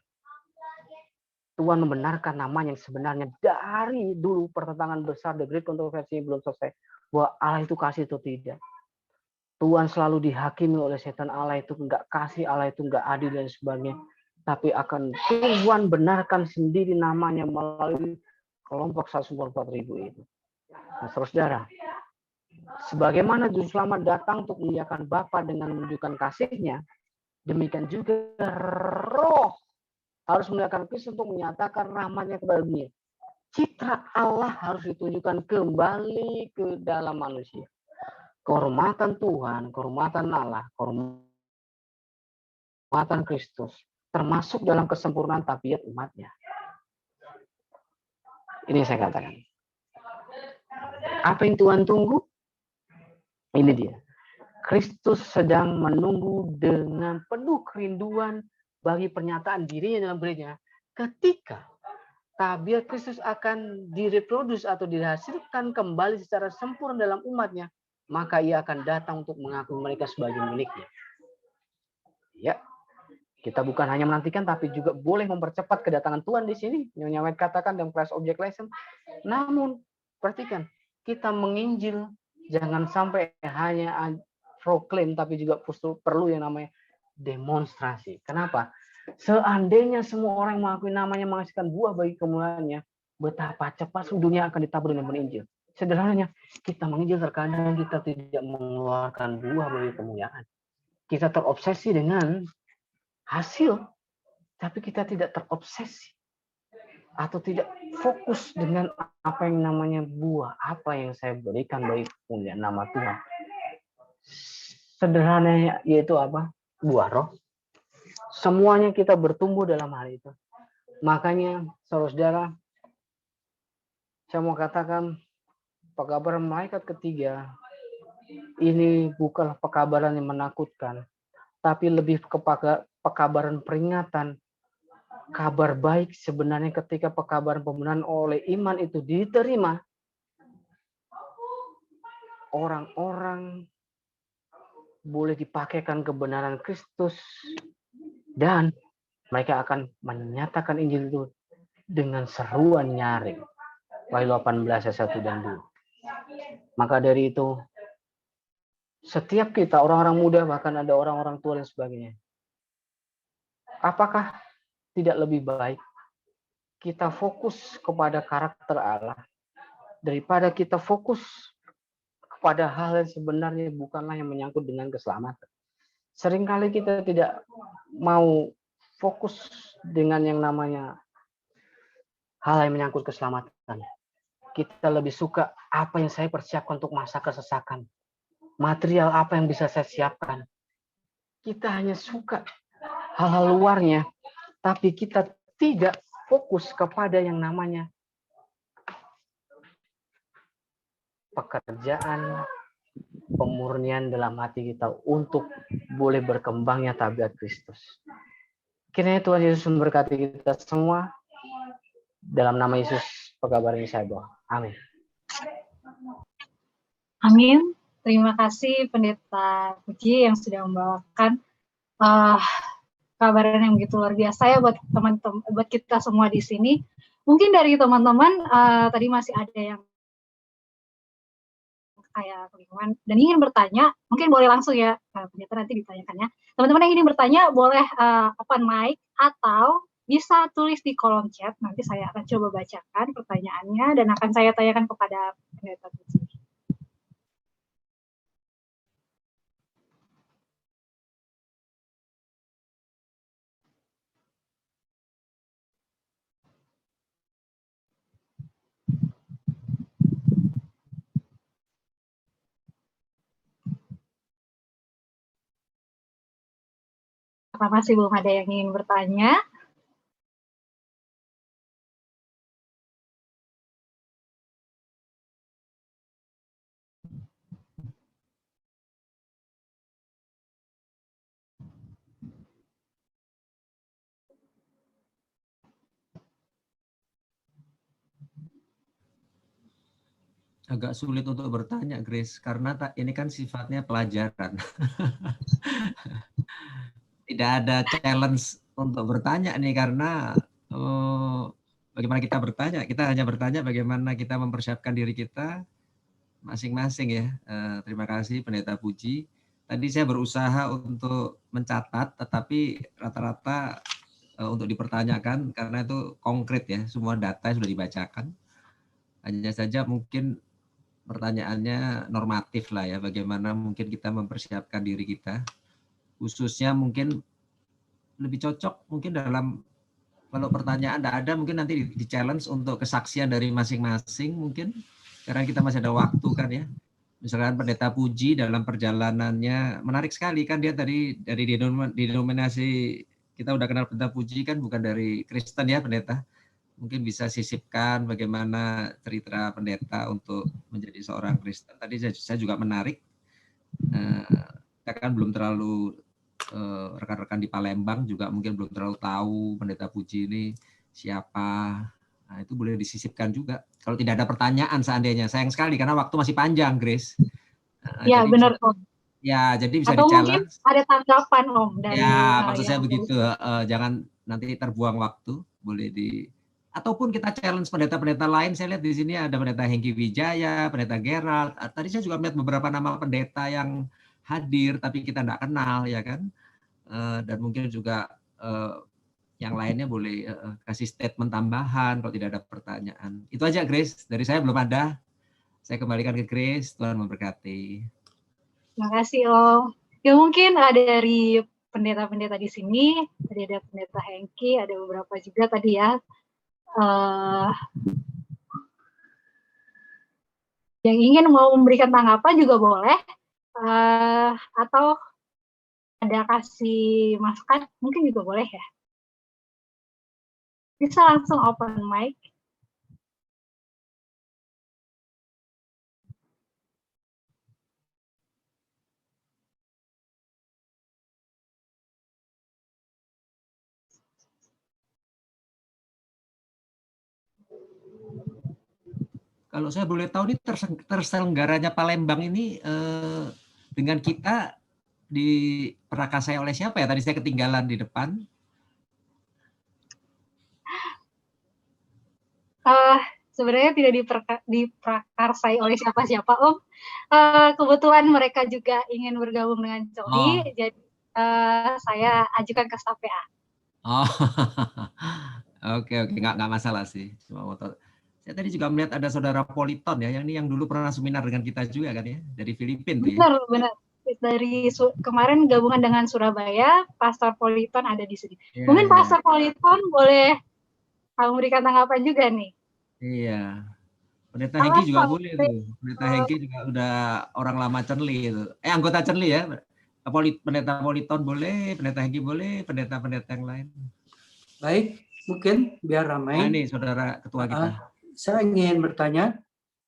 Tuhan membenarkan namanya yang sebenarnya dari dulu pertentangan besar, the great kontroversi belum selesai, bahwa Allah itu kasih atau tidak. Tuhan selalu dihakimi oleh setan, Allah itu enggak kasih, Allah itu enggak adil dan sebagainya. Tapi akan Tuhan benarkan sendiri namanya melalui kelompok 144.000 itu. Nah, saudara, sebagaimana Juru Selamat datang untuk memuliakan Bapa dengan menunjukkan kasih-Nya, demikian juga Roh harus memuliakan Kristus untuk menyatakan rahmat-Nya kepada dunia. Citra Allah harus ditunjukkan kembali ke dalam manusia. Kehormatan Tuhan, kehormatan Allah, kehormatan Kristus, termasuk dalam kesempurnaan tabiat umat-Nya. Ini yang saya katakan. Apa yang Tuhan tunggu? Ini dia. Kristus sedang menunggu dengan penuh kerinduan bagi pernyataan dirinya dalam gereja. Ketika tabiat Kristus akan direproduksi atau dihasilkan kembali secara sempurna dalam umat-Nya, maka Ia akan datang untuk mengakui mereka sebagai milik-Nya. Ya, kita bukan hanya menantikan, tapi juga boleh mempercepat kedatangan Tuhan di sini. Nyonya White katakan dalam class object lesson. Namun, perhatikan, kita menginjil jangan sampai hanya proklaim, tapi juga perlu yang namanya demonstrasi. Kenapa? Seandainya semua orang mengakui namanya menghasilkan buah bagi kemuliaannya, betapa cepat dunia akan ditabur dengan menginjil. Sederhananya, kita menginjil terkadang kita tidak mengeluarkan buah bagi kemuliaan. Kita terobsesi dengan hasil, tapi kita tidak terobsesi atau tidak fokus dengan apa yang namanya buah, apa yang saya berikan bagi kemuliaan nama Tuhan. Sederhananya yaitu apa? Buah roh. Semuanya kita bertumbuh dalam hal itu. Makanya, saudara-saudara, saya mau katakan, pekabaran malaikat ketiga ini bukanlah pekabaran yang menakutkan, tapi lebih kepada pekabaran peringatan. Kabar baik sebenarnya ketika pekabaran pembenaran oleh iman itu diterima, orang-orang boleh dipakaikan kebenaran Kristus dan mereka akan menyatakan Injil itu dengan seruan nyaring. Wahyu 18 ayat 1 dan 2. Maka dari itu, setiap kita, orang-orang muda, bahkan ada orang-orang tua dan sebagainya, apakah tidak lebih baik kita fokus kepada karakter Allah daripada kita fokus pada hal yang sebenarnya bukanlah yang menyangkut dengan keselamatan. Seringkali kita tidak mau fokus dengan yang namanya hal yang menyangkut keselamatan. Kita lebih suka apa yang saya persiapkan untuk masa kesesakan. Material apa yang bisa saya siapkan. Kita hanya suka hal-hal luarnya, tapi kita tidak fokus kepada yang namanya pekerjaan, pemurnian dalam hati kita untuk boleh berkembangnya tabiat Kristus. Kiranya Tuhan Yesus memberkati kita semua. Dalam nama Yesus, pekabar ini saya doa. Amin. Amin. Terima kasih Pendeta Puji yang sudah membawakan kabaran yang begitu luar biasa ya buat teman-teman, buat kita semua di sini. Mungkin dari teman-teman tadi masih ada yang kayak kebingungan dan ingin bertanya, mungkin boleh langsung ya, pendeta nanti ditanyakannya. Teman-teman yang ingin bertanya boleh open mic atau bisa tulis di kolom chat. Nanti saya akan coba bacakan pertanyaannya dan akan saya tanyakan kepada pendeta Puji. Apa masih belum ada yang ingin bertanya? Agak sulit untuk bertanya, Grace, karena ini kan sifatnya pelajaran. Tidak ada challenge untuk bertanya nih, karena bagaimana kita bertanya, kita hanya bertanya bagaimana kita mempersiapkan diri kita masing-masing ya. Terima kasih Pendeta Puji. Tadi saya berusaha untuk mencatat, tetapi rata-rata untuk dipertanyakan karena itu konkret ya, semua data sudah dibacakan. Hanya saja mungkin pertanyaannya normatif lah ya, bagaimana mungkin kita mempersiapkan diri kita, khususnya mungkin lebih cocok mungkin dalam, kalau pertanyaan tidak ada mungkin nanti di challenge untuk kesaksian dari masing-masing mungkin, karena kita masih ada waktu kan ya. Misalkan Pendeta Puji dalam perjalanannya menarik sekali kan, dia tadi dari denominasi, kita udah kenal Pendeta Puji kan bukan dari Kristen ya Pendeta. Mungkin bisa sisipkan bagaimana cerita pendeta untuk menjadi seorang Kristen. Tadi saya juga menarik, kita kan belum terlalu, rekan-rekan di Palembang juga mungkin belum terlalu tahu Pendeta Puji ini siapa. Nah itu boleh disisipkan juga. Kalau tidak ada pertanyaan seandainya, sayang sekali karena waktu masih panjang, Grace. Ya benar Om. Ya jadi bisa atau di-challenge. Mungkin ada tanggapan Om dari. Ya maksud saya begitu, jangan nanti terbuang waktu, boleh ataupun kita challenge pendeta-pendeta lain. Saya lihat di sini ada Pendeta Hengki Wijaya, Pendeta Gerald. Tadi saya juga melihat beberapa nama pendeta yang hadir, tapi kita tidak kenal, ya kan? Dan mungkin juga yang lainnya boleh kasih statement tambahan kalau tidak ada pertanyaan. Itu aja, Grace. Dari saya belum ada. Saya kembalikan ke Grace. Tuhan memberkati. Terima kasih Om. Ya mungkin dari pendeta-pendeta di sini, tadi ada Pendeta Hengki, ada beberapa juga tadi ya. Yang ingin mau memberikan tanggapan juga boleh, atau ada kasih masukan mungkin juga boleh ya. Bisa langsung open mic. Kalau saya boleh tahu nih, terselenggaranya Palembang ini dengan kita diperakasai oleh siapa ya? Tadi saya ketinggalan di depan. Sebenarnya tidak diprakarsai oleh siapa-siapa Om. Kebetulan mereka juga ingin bergabung dengan Coli, jadi saya ajukan ke staf PA. Oh, oke, nggak masalah sih. Cuma Saya tadi juga melihat ada saudara Politon ya, yang ini yang dulu pernah seminar dengan kita juga kan ya, dari Filipina tuh ya. Benar, benar. Dari kemarin gabungan dengan Surabaya, Pastor Politon ada di sini. Ya, Mungkin ya. Pastor Politon boleh memberikan tanggapan juga nih. Iya. Pendeta Hengki juga boleh tuh. Pendeta Hengki juga udah orang lama Cenli itu. Anggota Cenli ya. Pendeta Politon boleh, Pendeta Hengki boleh, pendeta-pendeta yang lain. Baik, mungkin biar ramai. Nah, ini saudara ketua kita. Saya ingin bertanya,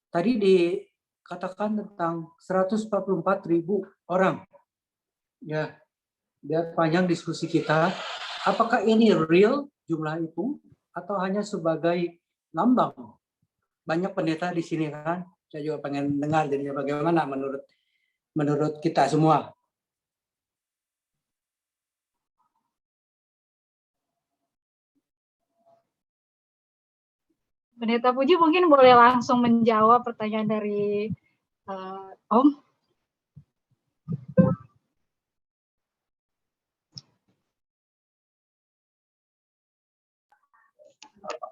tadi dikatakan tentang 144.000 orang. Ya, biar panjang diskusi kita. Apakah ini real jumlah itu atau hanya sebagai lambang? Banyak pendeta di sini kan. Saya juga pengen dengar jadinya bagaimana menurut kita semua. Pendeta Puji mungkin boleh langsung menjawab pertanyaan dari Om.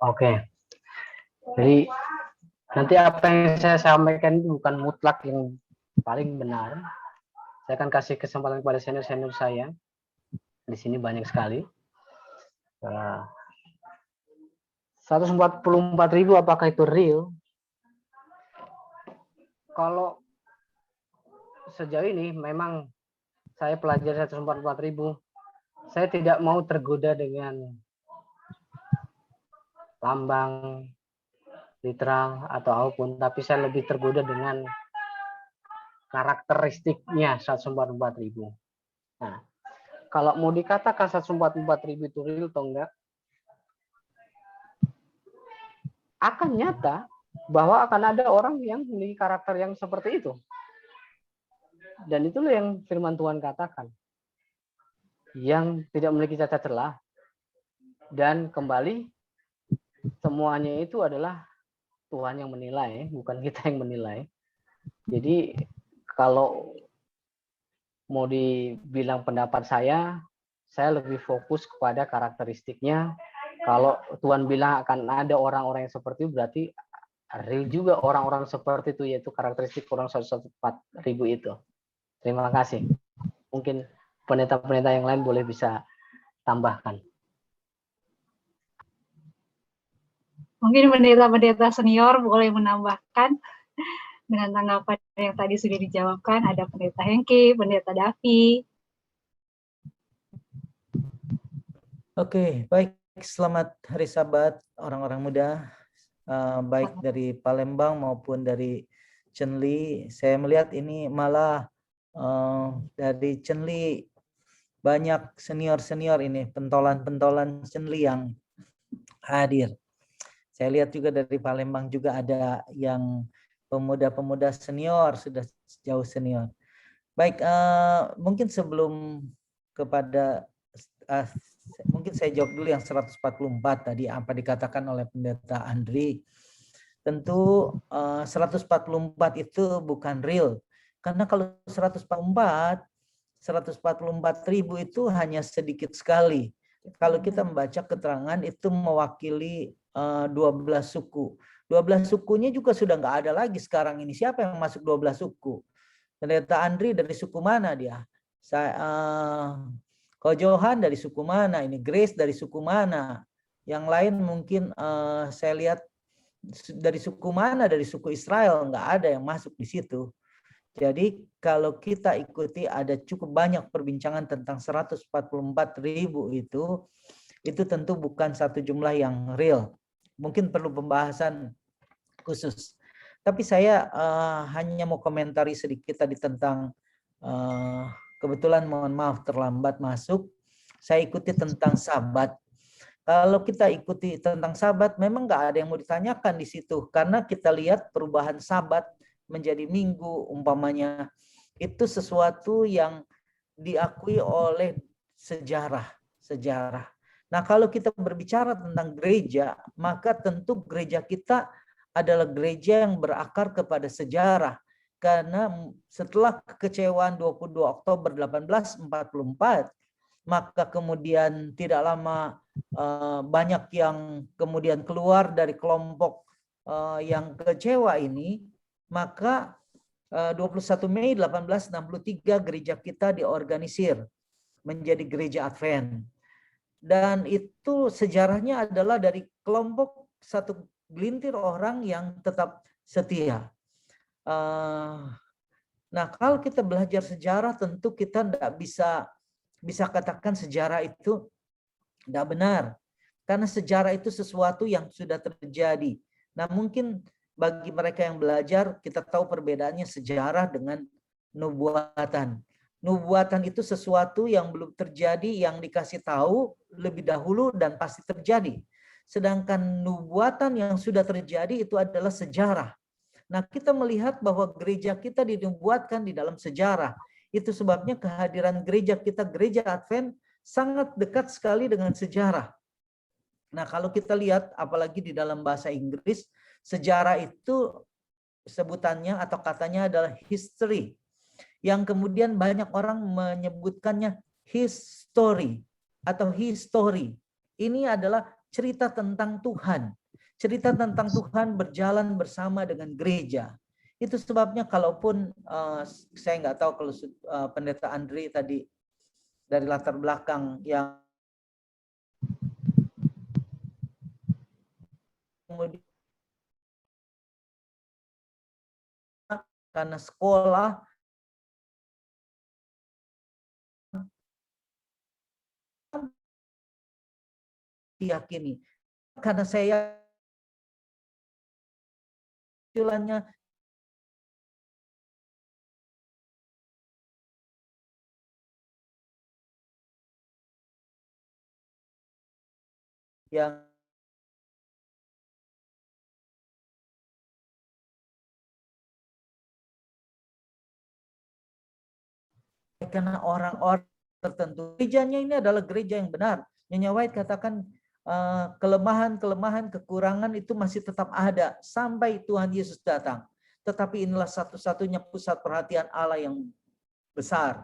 Oke. Jadi nanti apa yang saya sampaikan itu bukan mutlak yang paling benar. Saya akan kasih kesempatan kepada senior-senior saya. Di sini banyak sekali. 144.000 apakah itu real? Kalau sejauh ini memang saya pelajari 144.000. Saya tidak mau tergoda dengan lambang literal atau apapun, tapi saya lebih tergoda dengan karakteristiknya 144.000. Nah, kalau mau dikatakan 144.000 itu real atau enggak, akan nyata bahwa akan ada orang yang memiliki karakter yang seperti itu. Dan itulah yang firman Tuhan katakan. Yang tidak memiliki cacat celah. Dan kembali, semuanya itu adalah Tuhan yang menilai, bukan kita yang menilai. Jadi kalau mau dibilang pendapat saya lebih fokus kepada karakteristiknya. Kalau Tuhan bilang akan ada orang-orang yang seperti itu, berarti real juga orang-orang seperti itu, yaitu karakteristik orang 144.000 itu. Terima kasih. Mungkin pendeta-pendeta yang lain boleh bisa tambahkan. Mungkin pendeta-pendeta senior boleh menambahkan dengan tanggapan yang tadi sudah dijawabkan. Ada pendeta Hengki, pendeta Davi. Oke, baik. Selamat hari Sabat orang-orang muda, baik dari Palembang maupun dari Cenli. Saya melihat ini malah dari Cenli banyak senior-senior ini, pentolan-pentolan Cenli yang hadir. Saya lihat juga dari Palembang juga ada yang pemuda-pemuda senior, sudah jauh senior. Baik, mungkin sebelum kepada mungkin saya jawab dulu yang 144 tadi apa dikatakan oleh pendeta Andri. Tentu 144 itu bukan real. Karena kalau 144.000 itu hanya sedikit sekali. Kalau kita membaca keterangan itu mewakili 12 suku. 12 sukunya juga sudah nggak ada lagi sekarang ini. Siapa yang masuk 12 suku? Pendeta Andri dari suku mana dia? Ko Johan dari suku mana? Ini Grace dari suku mana? Yang lain mungkin saya lihat dari suku mana? Dari suku Israel, nggak ada yang masuk di situ. Jadi kalau kita ikuti ada cukup banyak perbincangan tentang 144.000 itu tentu bukan satu jumlah yang real. Mungkin perlu pembahasan khusus. Tapi saya hanya mau komentari sedikit tadi tentang kebetulan mohon maaf terlambat masuk. Saya ikuti tentang Sabat. Kalau kita ikuti tentang Sabat, memang nggak ada yang mau ditanyakan di situ. Karena kita lihat perubahan Sabat menjadi Minggu, umpamanya. Itu sesuatu yang diakui oleh sejarah. Nah, kalau kita berbicara tentang gereja, maka tentu gereja kita adalah gereja yang berakar kepada sejarah. Karena setelah kekecewaan 22 Oktober 1844, maka kemudian tidak lama banyak yang kemudian keluar dari kelompok yang kecewa ini, maka 21 Mei 1863 gereja kita diorganisir menjadi gereja Advent. Dan itu sejarahnya adalah dari kelompok satu gelintir orang yang tetap setia. Nah, kalau kita belajar sejarah, tentu kita tidak bisa katakan sejarah itu tidak benar. Karena sejarah itu sesuatu yang sudah terjadi. Nah, mungkin bagi mereka yang belajar, kita tahu perbedaannya sejarah dengan nubuatan. Nubuatan itu sesuatu yang belum terjadi, yang dikasih tahu lebih dahulu dan pasti terjadi. Sedangkan nubuatan yang sudah terjadi itu adalah sejarah. Nah, kita melihat bahwa gereja kita dinubuatkan di dalam sejarah. Itu sebabnya kehadiran gereja kita, gereja Advent, sangat dekat sekali dengan sejarah. Nah, kalau kita lihat, apalagi di dalam bahasa Inggris, sejarah itu sebutannya atau katanya adalah history. Yang kemudian banyak orang menyebutkannya history atau history. Ini adalah cerita tentang Tuhan. Cerita tentang Tuhan berjalan bersama dengan gereja. Itu sebabnya kalaupun saya nggak tahu kalau Pendeta Andri tadi dari latar belakang yang kemudian karena sekolah diyakini, karena saya jalannya yang karena orang-orang tertentu. Gerejanya ini adalah gereja yang benar. Nyonya White katakan kelemahan-kelemahan, kekurangan itu masih tetap ada sampai Tuhan Yesus datang. Tetapi inilah satu-satunya pusat perhatian Allah yang besar.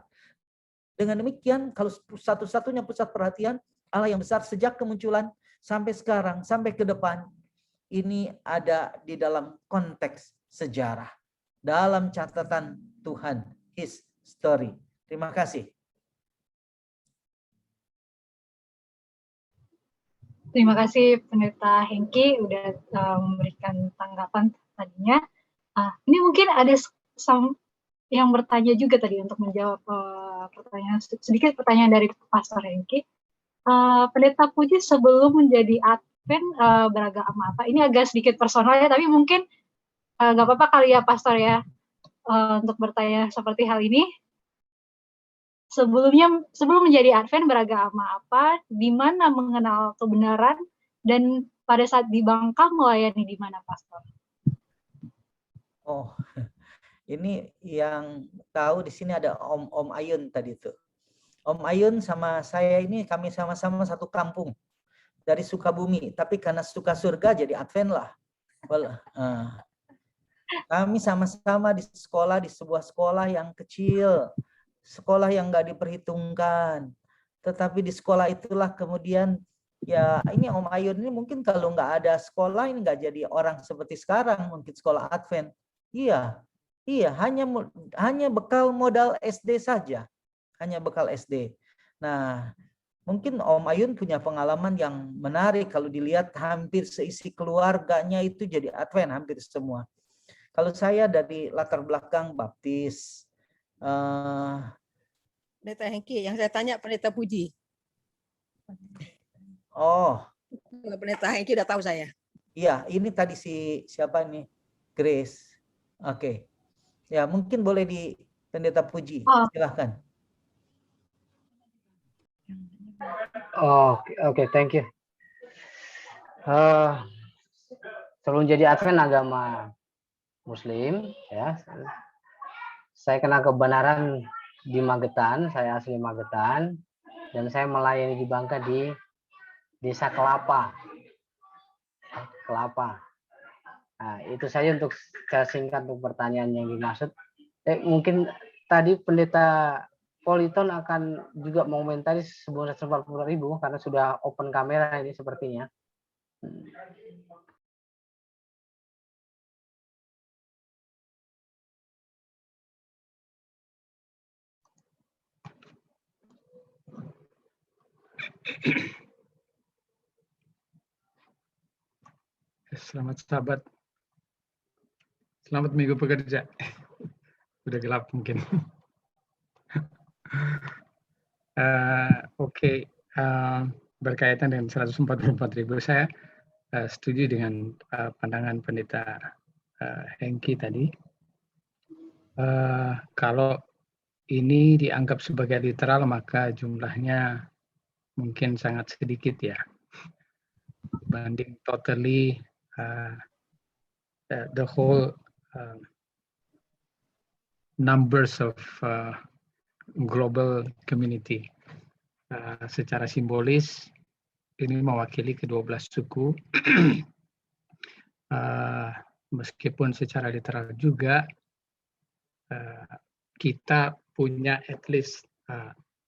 Dengan demikian, kalau satu-satunya pusat perhatian Allah yang besar sejak kemunculan sampai sekarang, sampai ke depan, ini ada di dalam konteks sejarah. Dalam catatan Tuhan, His story. Terima kasih. Terima kasih Pendeta Hengki udah memberikan tanggapan tadinya. Ini mungkin ada yang bertanya juga tadi untuk menjawab sedikit pertanyaan dari Pastor Hengki. Pendeta Puji sebelum menjadi Advent beragama apa? Ini agak sedikit personal ya, tapi mungkin nggak apa-apa kali ya Pastor ya untuk bertanya seperti hal ini. Sebelum menjadi Advent beragama apa, di mana mengenal kebenaran, dan pada saat di Bangka melayani di mana, Pastor? Oh, ini yang tahu di sini ada Om Ayun tadi itu. Om Ayun sama saya ini kami sama-sama satu kampung dari Sukabumi, tapi karena suka surga jadi Advent lah. Kami sama-sama di sekolah, di sebuah sekolah yang kecil. Sekolah yang nggak diperhitungkan, tetapi di sekolah itulah kemudian ya ini Om Ayun ini mungkin kalau nggak ada sekolah ini nggak jadi orang seperti sekarang, mungkin sekolah Advent. Iya, hanya bekal modal SD saja, hanya bekal SD. Nah, mungkin Om Ayun punya pengalaman yang menarik kalau dilihat hampir seisi keluarganya itu jadi Advent hampir semua. Kalau saya dari latar belakang Baptis. Pendeta Hengki, yang saya tanya Pendeta Puji. Oh. Kalau Pendeta Hengki udah tahu saya. Iya, ini tadi siapa nih? Grace. Oke. Ya, mungkin boleh di Pendeta Puji. Silahkan. Oke, thank you. Sebelum jadi Advent agama Muslim, ya, saya kenal kebenaran di Magetan, saya asli Magetan, dan saya melayani di Bangka di Desa Kelapa. Nah, itu saja untuk saya singkat untuk pertanyaan yang dimaksud. Mungkin tadi Pendeta Politon akan juga mengomentari sebelum 140.000 karena sudah open kamera ini sepertinya. Selamat sahabat. Selamat minggu pekerja. Udah gelap mungkin. Oke. Berkaitan dengan 144.000, saya setuju dengan pandangan pendeta Hengki tadi. Kalau ini dianggap sebagai literal, maka jumlahnya mungkin sangat sedikit ya, dibanding totally the whole numbers of global community. Secara simbolis ini mewakili ke-12 suku. Meskipun secara literal juga kita punya at least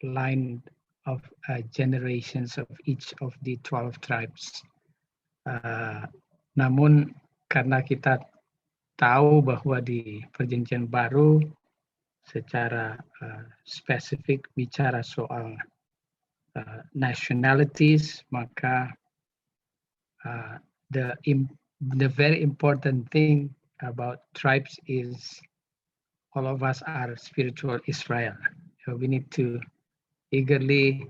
line of generations of each of the 12 tribes. Namun karena kita tahu bahwa di Perjanjian Baru secara spesifik bicara soal nationalities, maka the very important thing about tribes is all of us are spiritual Israel. So we need to eagerly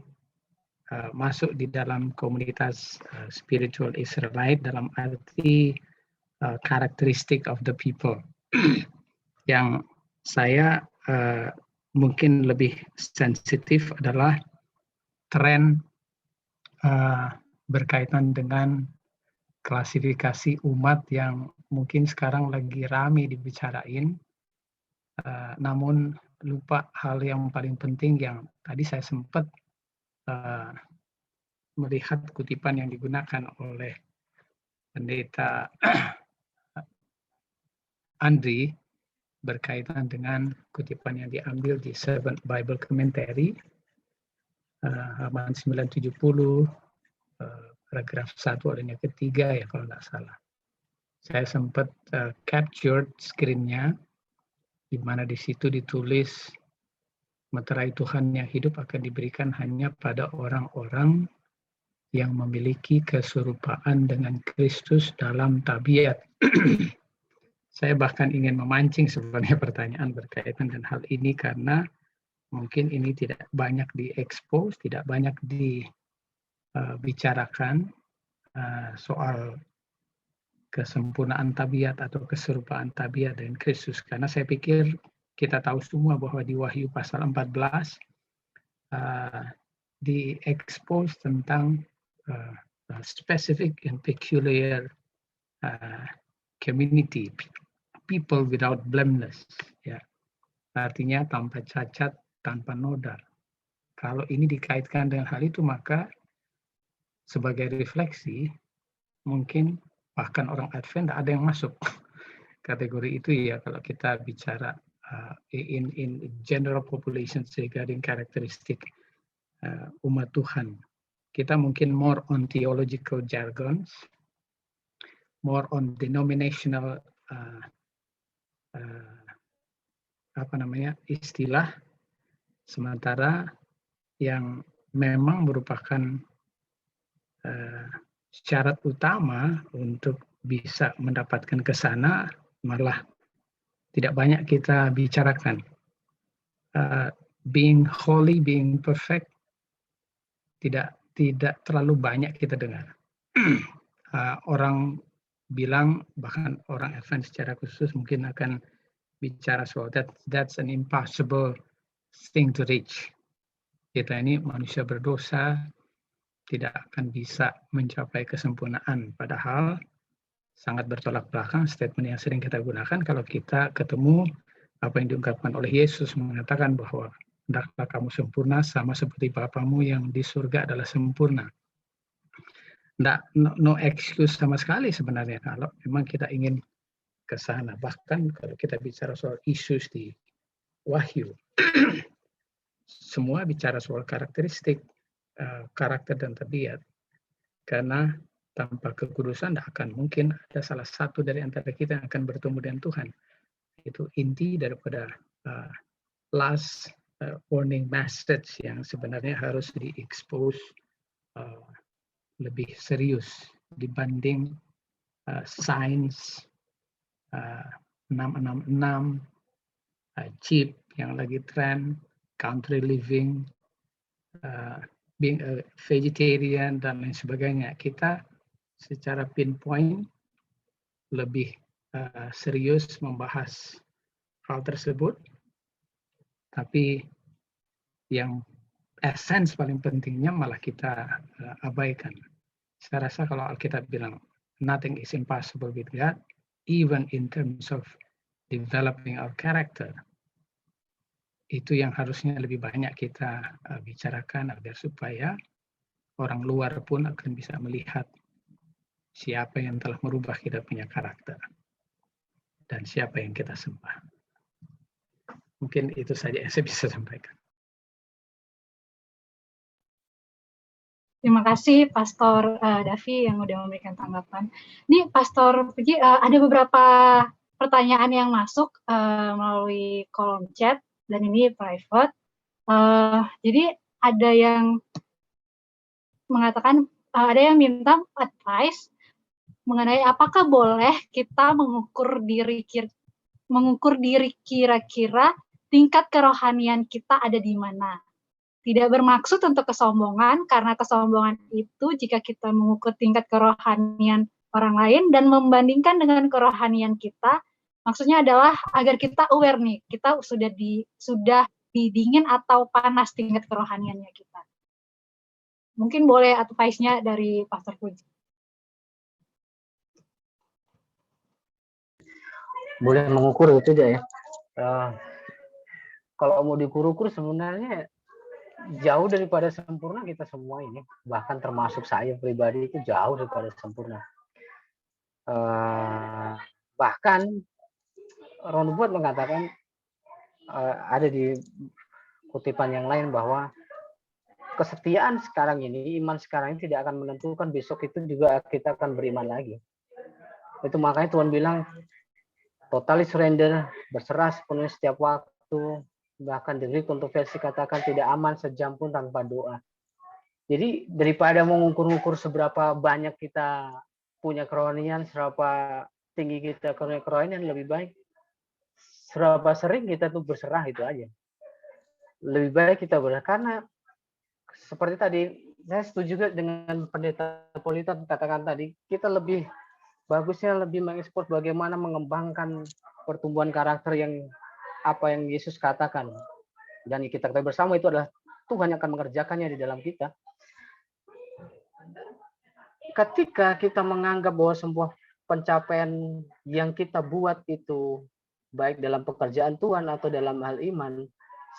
masuk di dalam komunitas spiritual Israelite dalam arti karakteristik of the people. Yang saya mungkin lebih sensitif adalah tren berkaitan dengan klasifikasi umat yang mungkin sekarang lagi rame dibicarain, namun lupa hal yang paling penting yang tadi saya sempat melihat kutipan yang digunakan oleh pendeta Andri berkaitan dengan kutipan yang diambil di Servant Bible Commentary halaman 970 paragraf 1 alinea ketiga ya kalau nggak salah. Saya sempat capture screen-nya di mana di situ ditulis meterai Tuhan yang hidup akan diberikan hanya pada orang-orang yang memiliki keserupaan dengan Kristus dalam tabiat. Saya bahkan ingin memancing sebenarnya pertanyaan berkaitan dengan hal ini karena mungkin ini tidak banyak diekspos, tidak banyak dibicarakan soal kesempurnaan tabiat atau keserupaan tabiat dengan Kristus. Karena saya pikir kita tahu semua bahwa di Wahyu pasal 14 diekspos tentang specific and peculiar community, people without blameless, ya. Artinya tanpa cacat, tanpa noda. Kalau ini dikaitkan dengan hal itu, maka sebagai refleksi, mungkin bahkan orang Advent tidak ada yang masuk kategori itu ya. Kalau kita bicara in general population regarding karakteristik umat Tuhan, kita mungkin more on theological jargons, more on denominational istilah, sementara yang memang merupakan syarat utama untuk bisa mendapatkan ke sana malah tidak banyak kita bicarakan. Being holy, being perfect, tidak terlalu banyak kita dengar. Orang bilang, bahkan orang Advent secara khusus mungkin akan bicara soal that's an impossible thing to reach. Kita ini manusia berdosa, tidak akan bisa mencapai kesempurnaan. Padahal sangat bertolak belakang statement yang sering kita gunakan kalau kita ketemu apa yang diungkapkan oleh Yesus, mengatakan bahwa hendaklah kamu sempurna sama seperti Bapamu yang di surga adalah sempurna. No excuse sama sekali sebenarnya kalau memang kita ingin ke sana. Bahkan kalau kita bicara soal Yesus di Wahyu, semua bicara soal karakteristik, karakter dan tabiat. Karena tanpa kekudusan tidak akan mungkin ada salah satu dari antara kita yang akan bertemu dengan Tuhan. Itu inti daripada last warning message yang sebenarnya harus diekspos lebih serius dibanding sains 666, chip yang lagi tren, country living, being a vegetarian dan lain sebagainya. Kita secara pinpoint lebih serius membahas hal tersebut, tapi yang essence paling pentingnya malah kita abaikan. Saya rasa kalau Alkitab bilang nothing is impossible with God, even in terms of developing our character, itu yang harusnya lebih banyak kita bicarakan agar supaya orang luar pun akan bisa melihat siapa yang telah merubah kita punya karakter dan siapa yang kita sembah. Mungkin itu saja yang saya bisa sampaikan. Terima kasih Pastor Davi yang udah memberikan tanggapan. Ini Pastor Puji, ada beberapa pertanyaan yang masuk melalui kolom chat dan ini private. Jadi ada yang mengatakan, ada yang minta advice mengenai apakah boleh kita mengukur diri kira-kira tingkat kerohanian kita ada di mana. Tidak bermaksud untuk kesombongan, karena kesombongan itu jika kita mengukur tingkat kerohanian orang lain dan membandingkan dengan kerohanian kita, maksudnya adalah agar kita aware nih, kita sudah di dingin atau panas tingkat kerohaniannya kita. Mungkin boleh advice-nya dari Pastor Puji. Boleh mengukur itu aja ya. Kalau mau diukur-ukur sebenarnya jauh daripada sempurna kita semua ini, bahkan termasuk saya pribadi itu jauh daripada sempurna. Bahkan Roh Nubuat mengatakan, ada di kutipan yang lain bahwa kesetiaan sekarang ini, iman sekarang ini tidak akan menentukan besok itu juga kita akan beriman lagi. Itu makanya Tuhan bilang totally surrender, berserah sepenuhnya setiap waktu. Bahkan diri kontroversi katakan tidak aman sejam pun tanpa doa. Jadi daripada mengukur-ukur seberapa banyak kita punya kerohanian, seberapa tinggi kita kerohanian, lebih baik seberapa sering kita tuh berserah, itu aja. Lebih baik kita berserah, karena seperti tadi saya setuju juga dengan pendeta Politon katakan tadi, kita lebih bagusnya lebih mengekspor bagaimana mengembangkan pertumbuhan karakter yang apa yang Yesus katakan, dan kita ketahui bersama itu adalah Tuhan yang akan mengerjakannya di dalam kita. Ketika kita menganggap bahwa sebuah pencapaian yang kita buat itu baik dalam pekerjaan Tuhan atau dalam hal iman,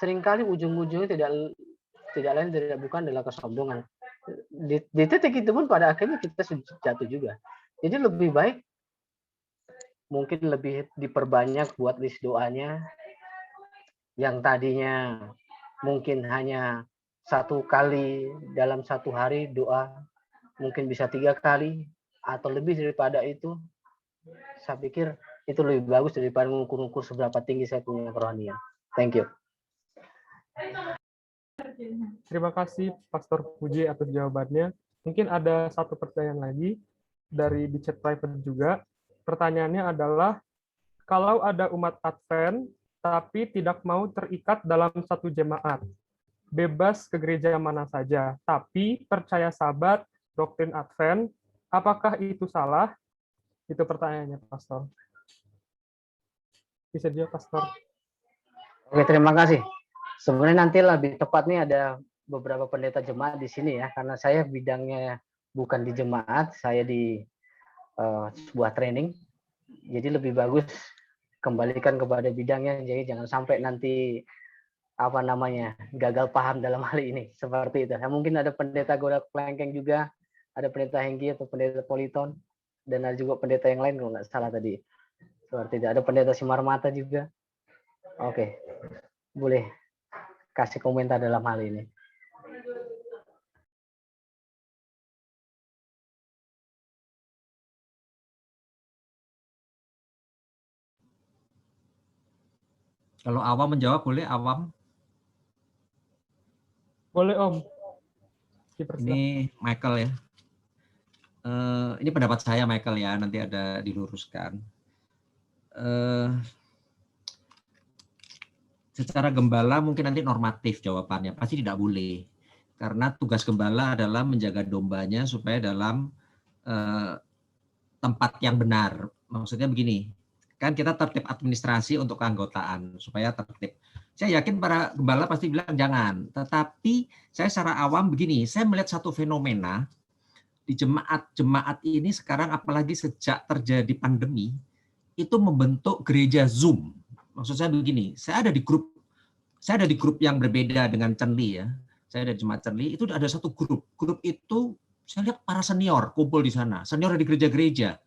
seringkali ujung-ujungnya tidak lain bukan adalah kesombongan. Di titik itu pun pada akhirnya kita jatuh juga. Jadi lebih baik mungkin lebih diperbanyak buat list doanya, yang tadinya mungkin hanya 1 kali dalam 1 hari doa, mungkin bisa 3 kali atau lebih daripada itu. Saya pikir itu lebih bagus daripada mengukur-ukur seberapa tinggi saya punya kerohanian. Thank you. Terima kasih Pastor Puji atas jawabannya. Mungkin ada satu pertanyaan lagi dari di chat private juga. Pertanyaannya adalah, kalau ada umat Advent tapi tidak mau terikat dalam satu jemaat, bebas ke gereja mana saja, tapi percaya Sabat, doktrin Advent, apakah itu salah? Itu pertanyaannya, Pastor. Bisa dia, Pastor. Oke, terima kasih. Sebenarnya nanti lebih tepatnya ada beberapa pendeta jemaat di sini ya, karena saya bidangnya bukan di jemaat, saya di sebuah training. Jadi lebih bagus kembalikan kepada bidangnya, jadi jangan sampai nanti gagal paham dalam hal ini, seperti itu. Mungkin ada pendeta Goda Klengkeng juga, ada pendeta Hengki atau pendeta Politon, dan ada juga pendeta yang lain kalau nggak salah tadi. Seperti itu, ada pendeta Simar Mata juga. Oke, boleh kasih komentar dalam hal ini. Kalau awam menjawab boleh, awam. Boleh Om. Dipersilakan. Ini Michael ya. Ini pendapat saya Michael ya, nanti ada diluruskan. Secara gembala mungkin nanti normatif jawabannya, pasti tidak boleh. Karena tugas gembala adalah menjaga dombanya supaya dalam tempat yang benar. Maksudnya begini, kan kita tertib administrasi untuk keanggotaan supaya tertib. Saya yakin para gembala pasti bilang jangan. Tetapi saya secara awam begini, saya melihat satu fenomena di jemaat ini sekarang, apalagi sejak terjadi pandemi, itu membentuk gereja Zoom. Maksud saya begini, saya ada di grup yang berbeda dengan Cenli ya. Saya ada di jemaat Cenli, itu ada satu grup. Grup itu saya lihat para senior kumpul di sana, senior dari gereja-gereja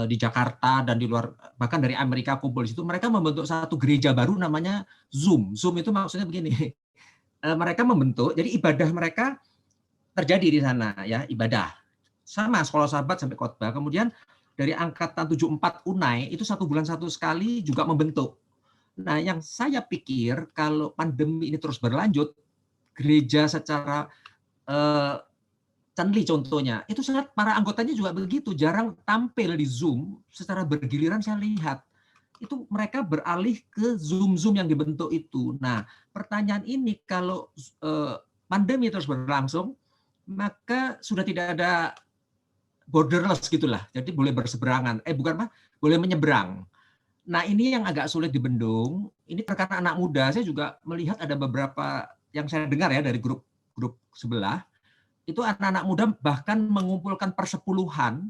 di Jakarta dan di luar, bahkan dari Amerika kumpul di situ. Mereka membentuk satu gereja baru namanya Zoom. Zoom itu maksudnya begini, mereka membentuk, jadi ibadah mereka terjadi di sana ya, ibadah sama sekolah sahabat sampai khotbah. Kemudian dari angkatan 74 UNAI itu 1 bulan 1 kali juga membentuk. Nah, yang saya pikir kalau pandemi ini terus berlanjut, gereja secara Cenli contohnya, itu sangat para anggotanya juga begitu, jarang tampil di Zoom secara bergiliran. Saya lihat itu mereka beralih ke Zoom yang dibentuk itu. Nah, pertanyaan ini kalau pandemi terus berlangsung, maka sudah tidak ada borderless gitulah, jadi boleh berseberangan, boleh menyeberang. Nah, ini yang agak sulit dibendung. Ini karena anak muda, saya juga melihat ada beberapa yang saya dengar ya dari grup sebelah, itu anak-anak muda bahkan mengumpulkan persepuluhan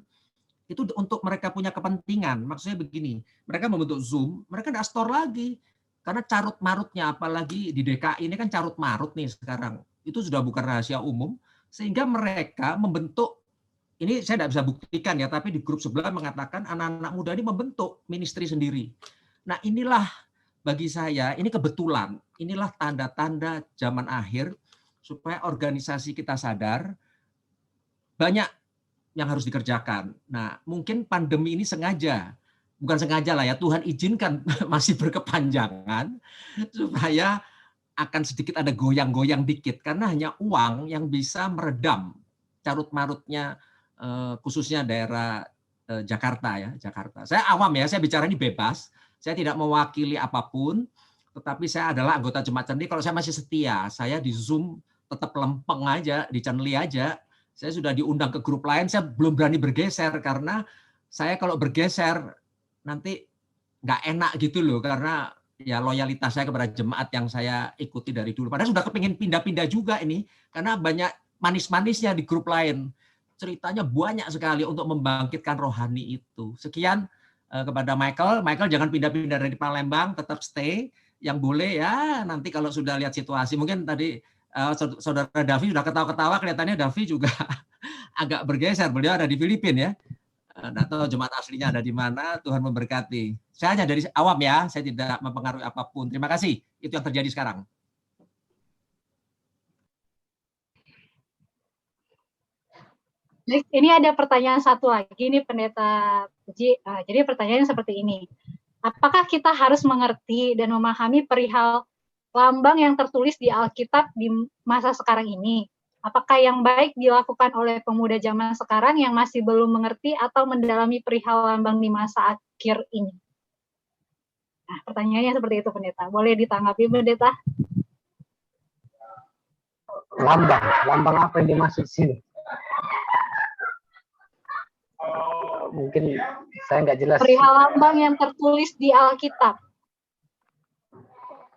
itu untuk mereka punya kepentingan. Maksudnya begini, mereka membentuk Zoom, mereka nggak store lagi karena carut marutnya, apalagi di DKI ini kan carut marut nih sekarang, itu sudah bukan rahasia umum, sehingga mereka membentuk, ini saya tidak bisa buktikan ya, tapi di grup sebelah mengatakan anak-anak muda ini membentuk ministry sendiri. Nah, inilah bagi saya ini kebetulan, inilah tanda-tanda zaman akhir supaya organisasi kita sadar banyak yang harus dikerjakan. Nah, mungkin pandemi ini bukan sengaja lah ya, Tuhan izinkan masih berkepanjangan supaya akan sedikit ada goyang-goyang dikit, karena hanya uang yang bisa meredam carut-marutnya khususnya daerah Jakarta ya, Jakarta. Saya awam ya, saya bicara ini bebas, saya tidak mewakili apapun, tetapi saya adalah anggota jemaat Cenli. Kalau saya masih setia, saya di Zoom tetap lempeng aja, di Cenli aja. Saya sudah diundang ke grup lain, saya belum berani bergeser karena saya kalau bergeser nanti nggak enak gitu loh, karena ya loyalitas saya kepada jemaat yang saya ikuti dari dulu. Padahal sudah kepingin pindah-pindah juga ini, karena banyak manis-manisnya di grup lain. Ceritanya banyak sekali untuk membangkitkan rohani itu. Sekian kepada Michael. Michael jangan pindah-pindah dari Palembang, tetap stay. Yang boleh ya nanti kalau sudah lihat situasi. Mungkin tadi saudara Davi sudah ketawa-ketawa, kelihatannya Davi juga agak bergeser. Beliau ada di Filipina ya. Nggak tahu jemaat aslinya ada di mana, Tuhan memberkati. Saya hanya dari awam ya, saya tidak mempengaruhi apapun. Terima kasih, itu yang terjadi sekarang. Ini ada pertanyaan satu lagi nih Pendeta Puji. Jadi pertanyaannya seperti ini. Apakah kita harus mengerti dan memahami perihal lambang yang tertulis di Alkitab di masa sekarang ini? Apakah yang baik dilakukan oleh pemuda zaman sekarang yang masih belum mengerti atau mendalami perihal lambang di masa akhir ini? Nah, pertanyaannya seperti itu, Pendeta. Boleh ditanggapi, Pendeta? Lambang apa yang dimaksud sini? Mungkin saya nggak jelas. Perihal lambang yang tertulis di Alkitab.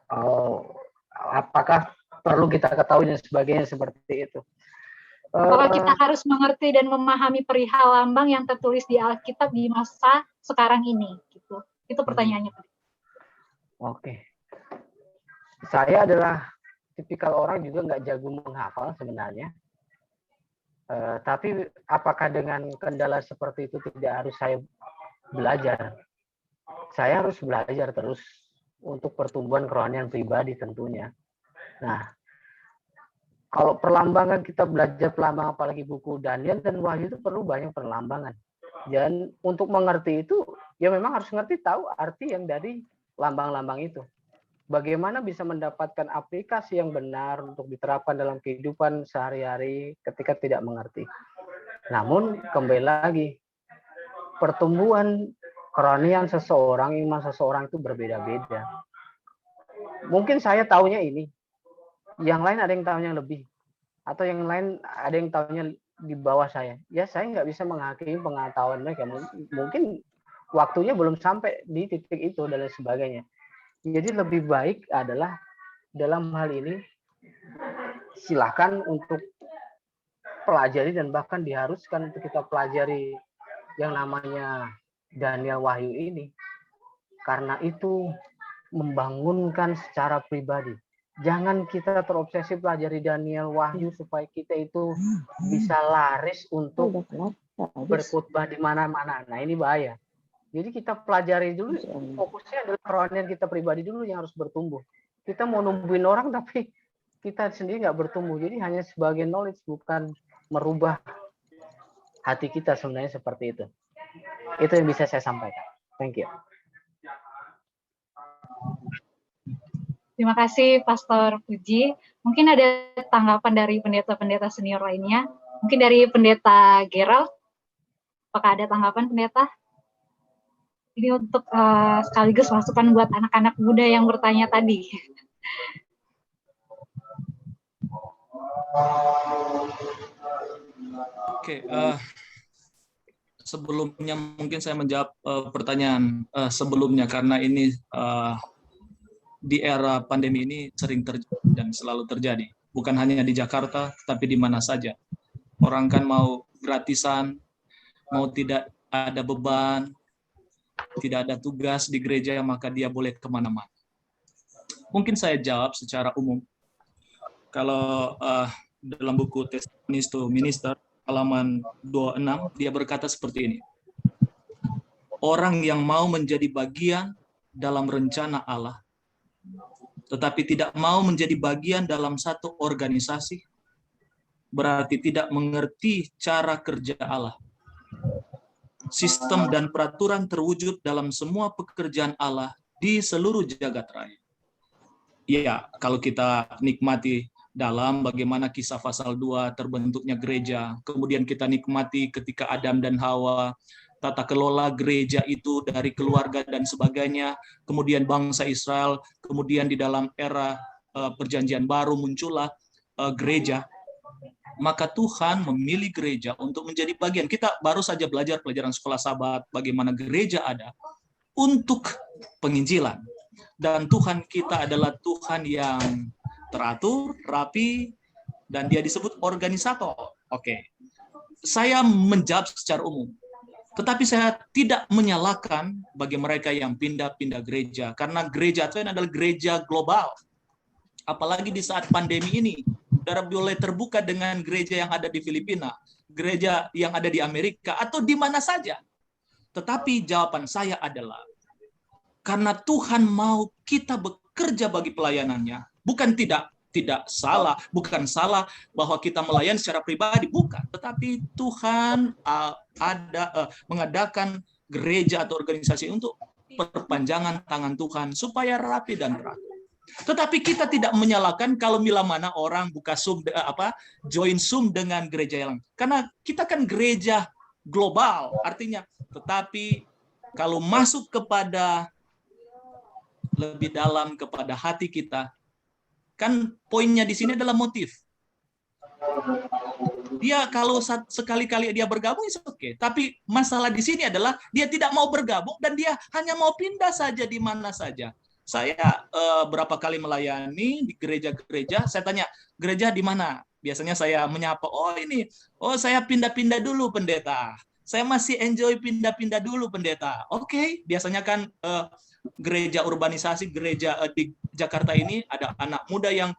Oh, apakah perlu kita ketahui dan sebagainya seperti itu? Apakah kita harus mengerti dan memahami perihal lambang yang tertulis di Alkitab di masa sekarang ini? Gitu. Itu pertanyaannya. Oke. Saya adalah tipikal orang juga nggak jago menghafal sebenarnya. Tapi apakah dengan kendala seperti itu tidak harus saya belajar? Saya harus belajar terus untuk pertumbuhan kerohanian pribadi tentunya. Nah, kalau perlambangan kita belajar perlambangan, apalagi buku Daniel dan Wahyu itu perlu banyak perlambangan. Dan untuk mengerti itu, ya memang harus ngerti tahu arti yang dari lambang-lambang itu. bagaimana bisa mendapatkan aplikasi yang benar untuk diterapkan dalam kehidupan sehari-hari ketika tidak mengerti. Namun kembali lagi, pertumbuhan kerohanian seseorang, iman seseorang itu berbeda-beda. Mungkin saya tahunya ini, yang lain ada yang tahunya lebih, atau yang lain ada yang tahunya di bawah saya. Ya saya nggak bisa menghakimi pengetahuan mereka. Mungkin waktunya belum sampai di titik itu dan lain sebagainya. Jadi lebih baik adalah dalam hal ini silakan untuk pelajari dan bahkan diharuskan untuk kita pelajari yang namanya Daniel Wahyu ini, karena itu membangunkan secara pribadi. Jangan kita terobsesi pelajari Daniel Wahyu supaya kita itu bisa laris untuk berkhotbah di mana-mana. Nah ini bahaya. Jadi kita pelajari dulu, fokusnya adalah kerohanian kita pribadi dulu yang harus bertumbuh. Kita mau numbuhin orang tapi kita sendiri nggak bertumbuh. Jadi hanya sebagai knowledge, bukan merubah hati kita sebenarnya seperti itu. Itu yang bisa saya sampaikan. Thank you. Terima kasih Pastor Puji. Mungkin ada tanggapan dari pendeta-pendeta senior lainnya. Mungkin dari Pendeta Gerald. Apakah ada tanggapan Pendeta? Ini untuk sekaligus masukan buat anak-anak muda yang bertanya tadi. Oke, sebelumnya mungkin saya menjawab pertanyaan sebelumnya, karena ini di era pandemi ini sering terjadi dan selalu terjadi. Bukan hanya di Jakarta, tapi di mana saja. Orang kan mau gratisan, mau tidak ada beban, tidak ada tugas di gereja, maka dia boleh kemana-mana. Mungkin saya jawab secara umum. Kalau dalam buku Testimonies to Minister, halaman 26, dia berkata seperti ini. Orang yang mau menjadi bagian dalam rencana Allah, tetapi tidak mau menjadi bagian dalam satu organisasi, berarti tidak mengerti cara kerja Allah. Sistem dan peraturan terwujud dalam semua pekerjaan Allah di seluruh jagat raya. Ya, kalau kita nikmati dalam bagaimana Kisah pasal 2 terbentuknya gereja, kemudian kita nikmati ketika Adam dan Hawa, tata kelola gereja itu dari keluarga dan sebagainya, kemudian bangsa Israel, kemudian di dalam era perjanjian baru muncullah gereja, maka Tuhan memilih gereja untuk menjadi bagian. Kita baru saja belajar pelajaran sekolah Sabat bagaimana gereja ada untuk penginjilan. Dan Tuhan kita adalah Tuhan yang teratur, rapi, dan dia disebut organisator. Oke. Saya menjawab secara umum. Tetapi saya tidak menyalahkan bagi mereka yang pindah-pindah gereja. Karena gereja Advent adalah gereja global. Apalagi di saat pandemi ini. Saudara boleh terbuka dengan gereja yang ada di Filipina, gereja yang ada di Amerika, atau di mana saja. Tetapi jawaban saya adalah, karena Tuhan mau kita bekerja bagi pelayanannya, bukan tidak salah, bukan salah bahwa kita melayani secara pribadi, bukan. Tetapi Tuhan mengadakan gereja atau organisasi untuk perpanjangan tangan Tuhan supaya rapi dan teratur. Tetapi kita tidak menyalahkan kalau bila mana orang buka Zoom join Zoom dengan gereja yang lain. Karena kita kan gereja global, artinya. Tetapi kalau masuk kepada lebih dalam kepada hati kita, kan poinnya di sini adalah motif. Dia kalau sekali-kali dia bergabung, itu oke. Tapi masalah di sini adalah dia tidak mau bergabung dan dia hanya mau pindah saja di mana saja. Saya berapa kali melayani di gereja-gereja, saya tanya, gereja di mana? Biasanya saya menyapa, saya pindah-pindah dulu pendeta. Saya masih enjoy pindah-pindah dulu pendeta. Oke, biasanya kan gereja urbanisasi, gereja di Jakarta ini ada anak muda yang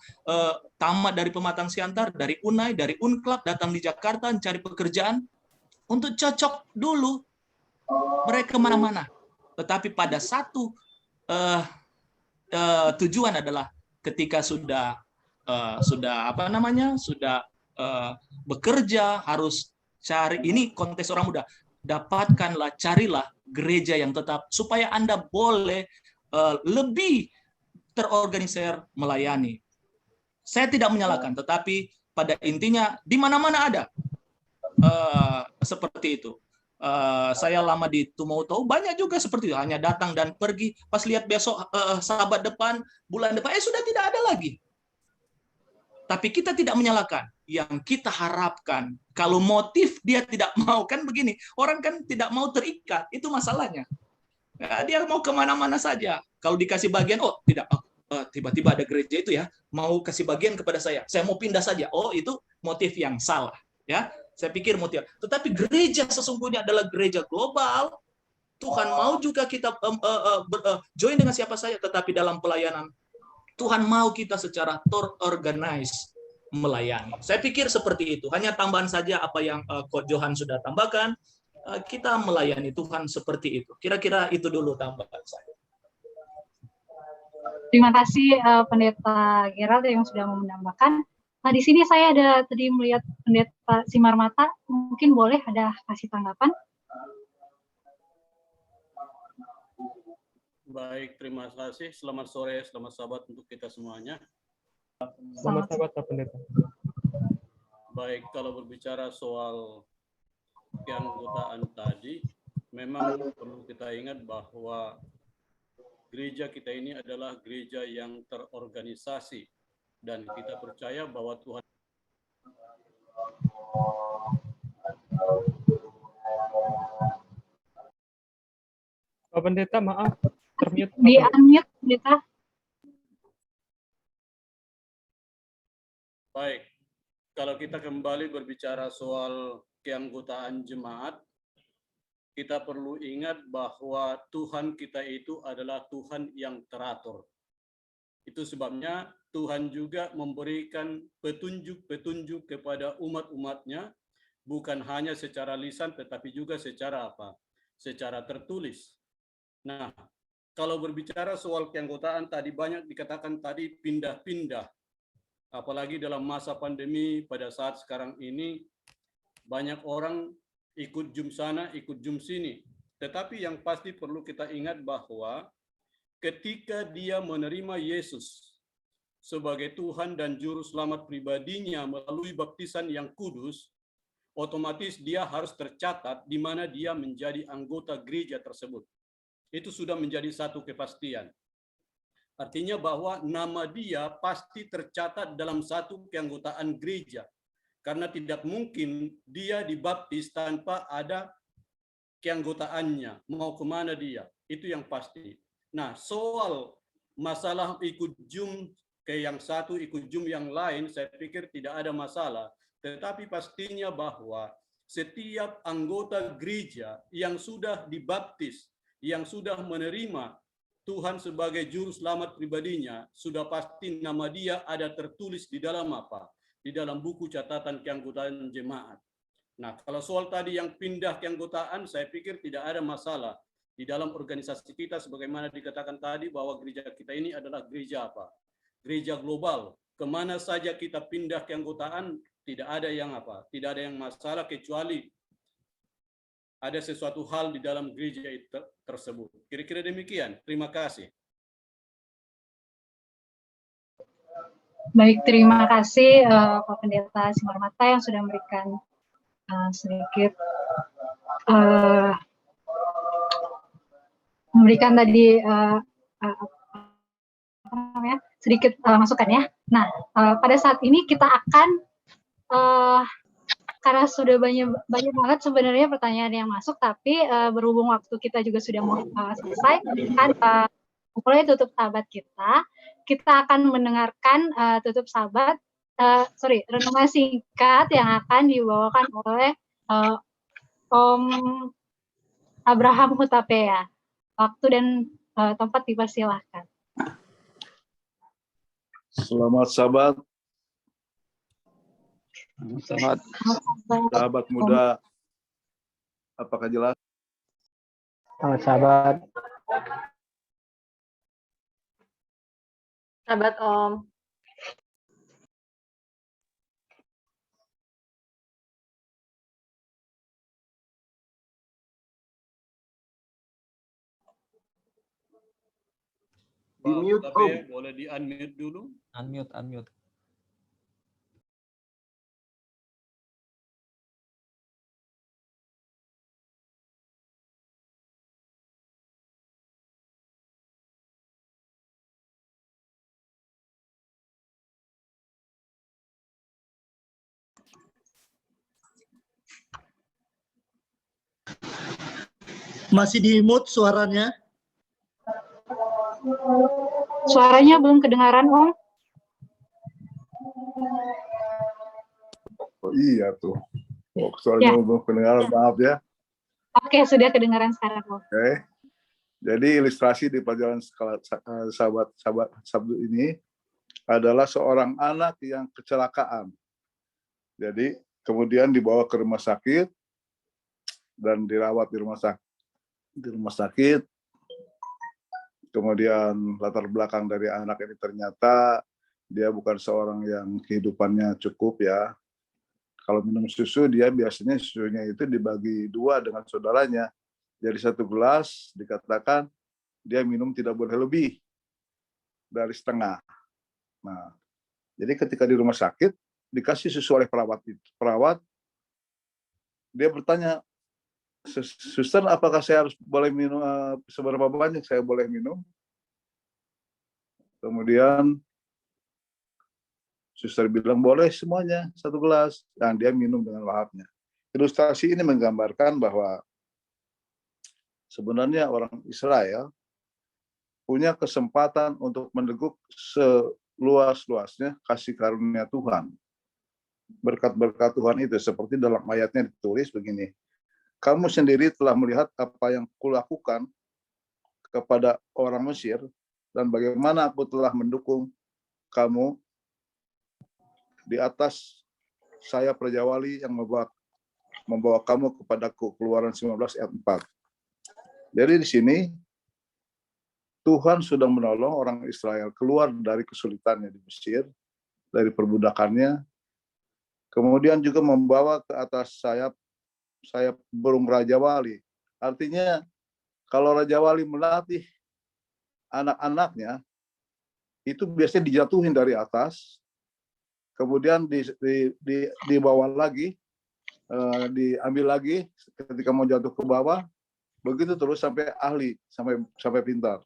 tamat dari Pematang Siantar, dari UNAI, dari Unclub, datang di Jakarta mencari pekerjaan untuk cocok dulu. Mereka kemana-mana. Tetapi pada satu tujuan adalah ketika sudah bekerja, harus cari, ini konteks orang muda, carilah gereja yang tetap supaya Anda boleh lebih terorganisir melayani. Saya tidak menyalahkan, tetapi pada intinya di mana-mana ada seperti itu. Saya lama di Tumauto, banyak juga seperti itu, hanya datang dan pergi. Pas lihat besok sahabat depan, bulan depan, sudah tidak ada lagi. Tapi kita tidak menyalahkan. Yang kita harapkan, kalau motif dia tidak mau, kan begini, orang kan tidak mau terikat, itu masalahnya. Dia mau kemana-mana saja. Kalau dikasih bagian, oh tidak, tiba-tiba ada gereja itu ya, mau kasih bagian kepada saya mau pindah saja. Oh, itu motif yang salah. Ya, saya pikir motif. Tetapi gereja sesungguhnya adalah gereja global. Tuhan mau juga kita join dengan siapa saja, tetapi dalam pelayanan Tuhan mau kita secara terorganize melayani. Saya pikir seperti itu. Hanya tambahan saja apa yang Coach Johan sudah tambahkan. Kita melayani Tuhan seperti itu. Kira-kira itu dulu tambahan saya. Terima kasih Pendeta Gerald yang sudah menambahkan. Nah, di sini saya ada tadi melihat Pendeta Simarmata, mungkin boleh ada kasih tanggapan? Baik, terima kasih. Selamat sore, selamat sahabat untuk kita semuanya. Selamat sahabat Pak Pendeta. Baik, kalau berbicara soal keanggotaan tadi, memang perlu kita ingat bahwa gereja kita ini adalah gereja yang terorganisasi dan kita percaya bahwa Tuhan Pak Pendeta, maaf. Di unmute, Pendeta. baik. Kalau kita kembali berbicara soal keanggotaan jemaat, kita perlu ingat bahwa Tuhan kita itu adalah Tuhan yang teratur. Itu sebabnya Tuhan juga memberikan petunjuk-petunjuk kepada umat-umatnya, bukan hanya secara lisan, tetapi juga secara apa? Secara tertulis. Nah, kalau berbicara soal keanggotaan tadi banyak dikatakan tadi pindah-pindah. Apalagi dalam masa pandemi pada saat sekarang ini banyak orang ikut jum sana, ikut jum sini. Tetapi yang pasti perlu kita ingat bahwa ketika dia menerima Yesus sebagai Tuhan dan Juru Selamat pribadinya melalui baptisan yang kudus, otomatis dia harus tercatat di mana dia menjadi anggota gereja tersebut. Itu sudah menjadi satu kepastian. Artinya bahwa nama dia pasti tercatat dalam satu keanggotaan gereja. Karena tidak mungkin dia dibaptis tanpa ada keanggotaannya. Mau kemana dia? Itu yang pasti. Nah, soal masalah ikut jum ke yang satu, ikut jum yang lain, saya pikir tidak ada masalah. Tetapi pastinya bahwa setiap anggota gereja yang sudah dibaptis, yang sudah menerima Tuhan sebagai juru selamat pribadinya, sudah pasti nama dia ada tertulis di dalam apa? Di dalam buku catatan keanggotaan jemaat. Nah, kalau soal tadi yang pindah keanggotaan, saya pikir tidak ada masalah. Di dalam organisasi kita, sebagaimana dikatakan tadi, bahwa gereja kita ini adalah gereja apa? Gereja global. Kemana saja kita pindah keanggotaan, tidak ada yang apa? Tidak ada yang masalah, kecuali ada sesuatu hal di dalam gereja tersebut. Kira-kira demikian. Terima kasih. Baik, terima kasih Pak Pendeta Simarmata yang sudah memberikan sedikit memberikan tadi sedikit masukan ya. Nah, pada saat ini kita akan karena sudah banyak banget sebenarnya pertanyaan yang masuk, tapi berhubung waktu kita juga sudah mau selesai, kan mulai tutup sahabat kita akan mendengarkan tutup sahabat, renungan singkat yang akan dibawakan oleh Om Abraham Hutapea. Waktu dan tempat dipersilahkan. Selamat sahabat. Selamat sahabat muda. Apakah jelas? Selamat sahabat. Sahabat Om. Pak Di-mute, KB, Om. boleh di-unmute dulu. Unmute. Masih di mute suaranya. Suaranya belum kedengaran, Om. Oh, iya tuh. Oh, suaranya belum kedengaran, maaf ya. Oke, sudah kedengaran sekarang, Om. Oke. Jadi ilustrasi di pelajaran sahabat Sabtu ini adalah seorang anak yang kecelakaan. Jadi kemudian dibawa ke rumah sakit dan dirawat di rumah sakit. Kemudian latar belakang dari anak ini ternyata dia bukan seorang yang kehidupannya cukup ya. Kalau minum susu, dia biasanya susunya itu dibagi 2 dengan saudaranya. Jadi 1 gelas dikatakan dia minum tidak boleh lebih dari setengah. Nah, jadi ketika di rumah sakit dikasih susu oleh perawat, dia bertanya, "Suster, apakah saya harus boleh minum seberapa banyak saya boleh minum?" Kemudian suster bilang boleh semuanya 1 gelas, dan dia minum dengan lahapnya. Ilustrasi ini menggambarkan bahwa sebenarnya orang Israel punya kesempatan untuk meneguk seluas-luasnya kasih karunia Tuhan. Berkat-berkat Tuhan itu seperti dalam ayatnya ditulis begini, "Kamu sendiri telah melihat apa yang kulakukan kepada orang Mesir dan bagaimana aku telah mendukung kamu di atas sayap Raja Wali yang membawa kamu kepada Keluaran 19 ayat 4. Jadi di sini Tuhan sudah menolong orang Israel keluar dari kesulitannya di Mesir, dari perbudakannya, kemudian juga membawa ke atas sayap burung Raja Wali. Artinya kalau Raja Wali melatih anak-anaknya, itu biasanya dijatuhin dari atas, kemudian dibawa lagi, diambil lagi ketika mau jatuh ke bawah, begitu terus sampai ahli, sampai pintar.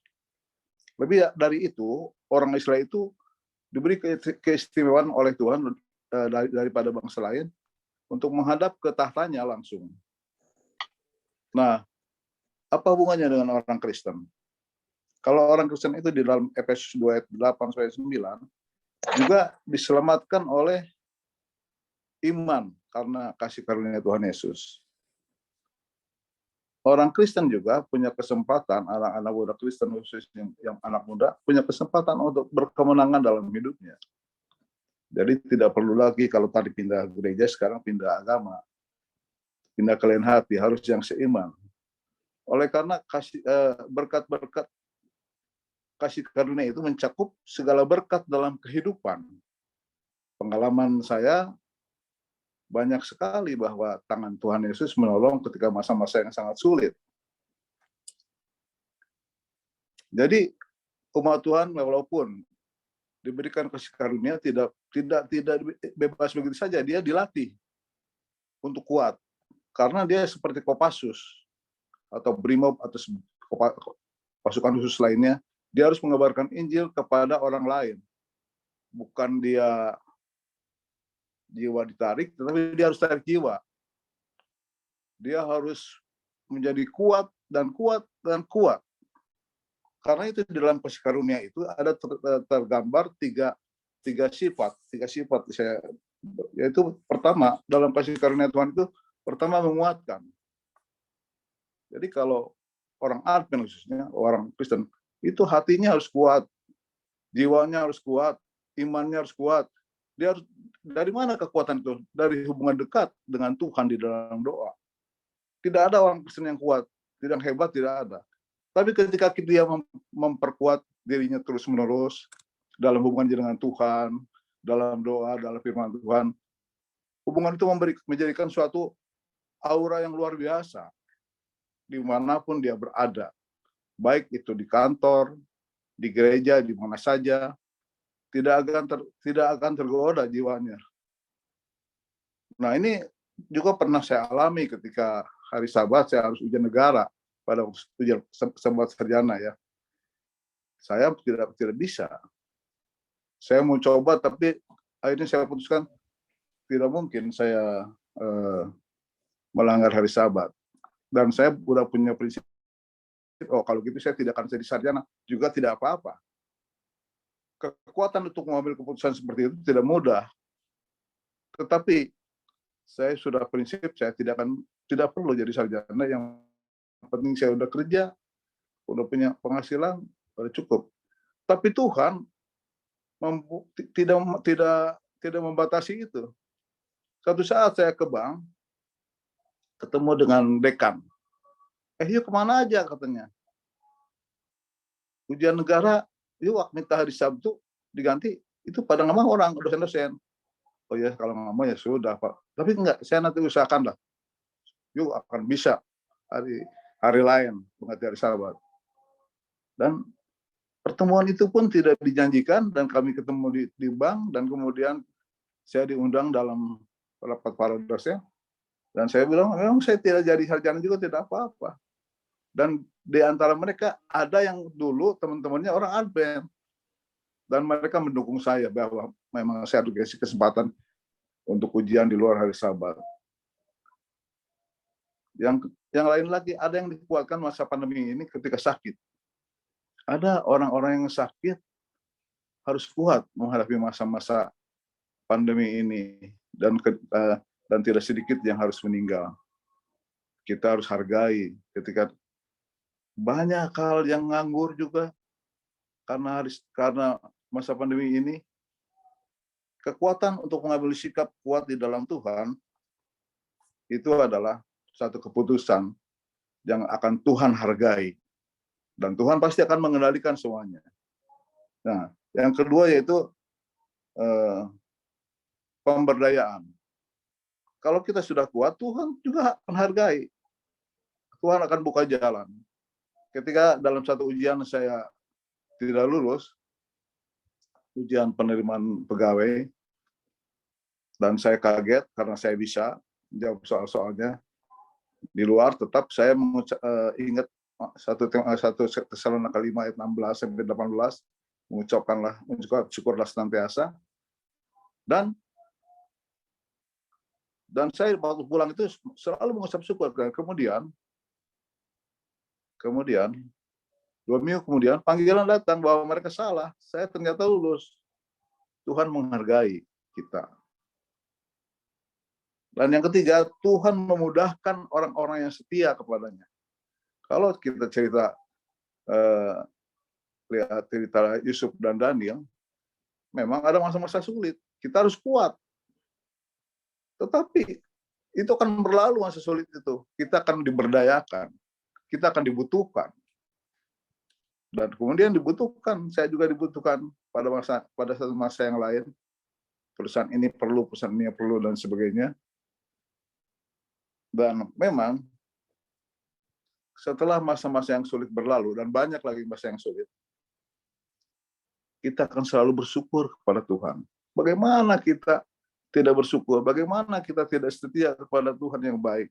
Lebih dari itu, orang Israel itu diberi keistimewaan oleh Tuhan daripada bangsa lain untuk menghadap ke tahtanya langsung. Nah, apa hubungannya dengan orang Kristen? Kalau orang Kristen itu di dalam Efesus 2 ayat 8-9 juga diselamatkan oleh iman karena kasih karunia Tuhan Yesus. Orang Kristen juga punya kesempatan, anak-anak muda Kristen khususnya yang anak muda, punya kesempatan untuk berkemenangan dalam hidupnya. Jadi tidak perlu lagi kalau tadi pindah gereja, sekarang pindah agama. Pindah ke lain hati, harus yang seiman. Oleh karena berkat-berkat kasih karunia itu mencakup segala berkat dalam kehidupan. Pengalaman saya banyak sekali bahwa tangan Tuhan Yesus menolong ketika masa-masa yang sangat sulit. Jadi umat Tuhan walaupun diberikan kasih karunia tidak bebas begitu saja, dia dilatih untuk kuat. Karena dia seperti Kopassus atau Brimob atau pasukan khusus lainnya, dia harus mengabarkan Injil kepada orang lain. Bukan dia jiwa ditarik, tetapi dia harus tarik jiwa. Dia harus menjadi kuat dan kuat dan kuat. Karena itu di dalam kasih karunia itu ada tergambar tiga sifat yaitu pertama dalam kasih karunia Tuhan itu pertama menguatkan. Jadi kalau orang Advent khususnya orang Kristen itu hatinya harus kuat, jiwanya harus kuat, imannya harus kuat. Dia harus, dari mana kekuatan itu? Dari hubungan dekat dengan Tuhan di dalam doa. Tidak ada orang Kristen yang kuat, yang hebat, tidak ada. Tapi ketika dia memperkuat dirinya terus-menerus dalam hubungan dengan Tuhan, dalam doa, dalam firman Tuhan, hubungan itu menjadikan suatu aura yang luar biasa dimanapun dia berada. Baik itu di kantor, di gereja, di mana saja, tidak akan tergoda jiwanya. Nah, ini juga pernah saya alami ketika hari Sabat saya harus ujian negara pada ujian Sabat sarjana ya. Saya tidak bisa. Saya mau coba tapi akhirnya saya putuskan tidak mungkin saya melanggar hari Sabat. Dan saya sudah punya prinsip, oh kalau gitu saya tidak akan jadi sarjana, juga tidak apa-apa. Kekuatan untuk mengambil keputusan seperti itu tidak mudah. Tetapi saya sudah prinsip, saya tidak perlu jadi sarjana, yang penting saya udah kerja, udah punya penghasilan, udah cukup. Tapi Tuhan tidak membatasi itu. Suatu saat saya ke bank, ketemu dengan dekan. Yuk kemana aja katanya. Ujian negara, yuk minta hari Sabtu diganti. Itu pada nggak mau orang, dosen-dosen. Oh ya, kalau nggak mau ya sudah Pak. Tapi enggak, saya nanti usahakan lah. Yuk akan bisa hari lain mengganti hari Sabat. Dan pertemuan itu pun tidak dijanjikan dan kami ketemu di bank dan kemudian saya diundang dalam rapat para dosen dan saya bilang memang saya tidak jadi sarjana juga tidak apa-apa. Dan di antara mereka ada yang dulu teman-temannya orang Advent dan mereka mendukung saya bahwa memang saya dikasih kesempatan untuk ujian di luar hari Sabat. Yang lain lagi ada yang dikuatkan masa pandemi ini ketika sakit. Ada orang-orang yang sakit harus kuat menghadapi masa-masa pandemi ini dan tidak sedikit yang harus meninggal. Kita harus hargai ketika banyak hal yang nganggur juga karena masa pandemi ini. Kekuatan untuk mengambil sikap kuat di dalam Tuhan itu adalah satu keputusan yang akan Tuhan hargai. Dan Tuhan pasti akan mengendalikan semuanya. Nah, yang kedua yaitu pemberdayaan. Kalau kita sudah kuat, Tuhan juga akan hargai. Tuhan akan buka jalan. Ketika dalam satu ujian saya tidak lulus, ujian penerimaan pegawai, dan saya kaget karena saya bisa jawab soal-soalnya di luar, tetap saya ingat 1 Tesalonika 5 ayat 16 sampai 18, mengucap syukurlah senantiasa. Dan saya waktu pulang itu selalu mengucap syukur. Kemudian 2 minggu kemudian panggilan datang bahwa mereka salah. Saya ternyata lulus. Tuhan menghargai kita. Dan yang ketiga, Tuhan memudahkan orang-orang yang setia kepadanya. Kalau kita lihat cerita Yusuf dan Daniel, memang ada masa-masa sulit. Kita harus kuat. Tetapi itu akan berlalu masa sulit itu. Kita akan diberdayakan. Kita akan dibutuhkan. Dan kemudian dibutuhkan, saya juga dibutuhkan pada satu masa yang lain. Perusahaan ini perlu, perusahaan ini perlu, dan sebagainya. Dan memang setelah masa-masa yang sulit berlalu, dan banyak lagi masa yang sulit, kita akan selalu bersyukur kepada Tuhan. Bagaimana kita tidak bersyukur? Bagaimana kita tidak setia kepada Tuhan yang baik?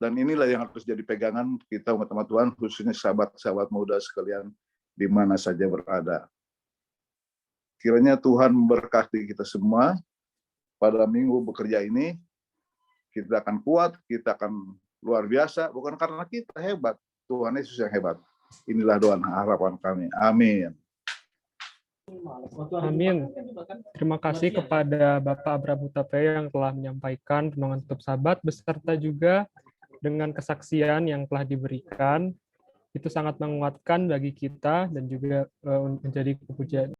Dan inilah yang harus jadi pegangan kita umat-umat Tuhan, khususnya sahabat-sahabat muda sekalian, di mana saja berada. Kiranya Tuhan memberkati kita semua pada minggu bekerja ini. Kita akan kuat, kita akan luar biasa, bukan karena kita hebat, Tuhan Yesus yang hebat. Inilah doa harapan kami. Amin. Amin. Terima kasih kepada Bapak Abraham Hutapea yang telah menyampaikan renungan tutup Sabat, beserta juga dengan kesaksian yang telah diberikan. Itu sangat menguatkan bagi kita dan juga menjadi kepujian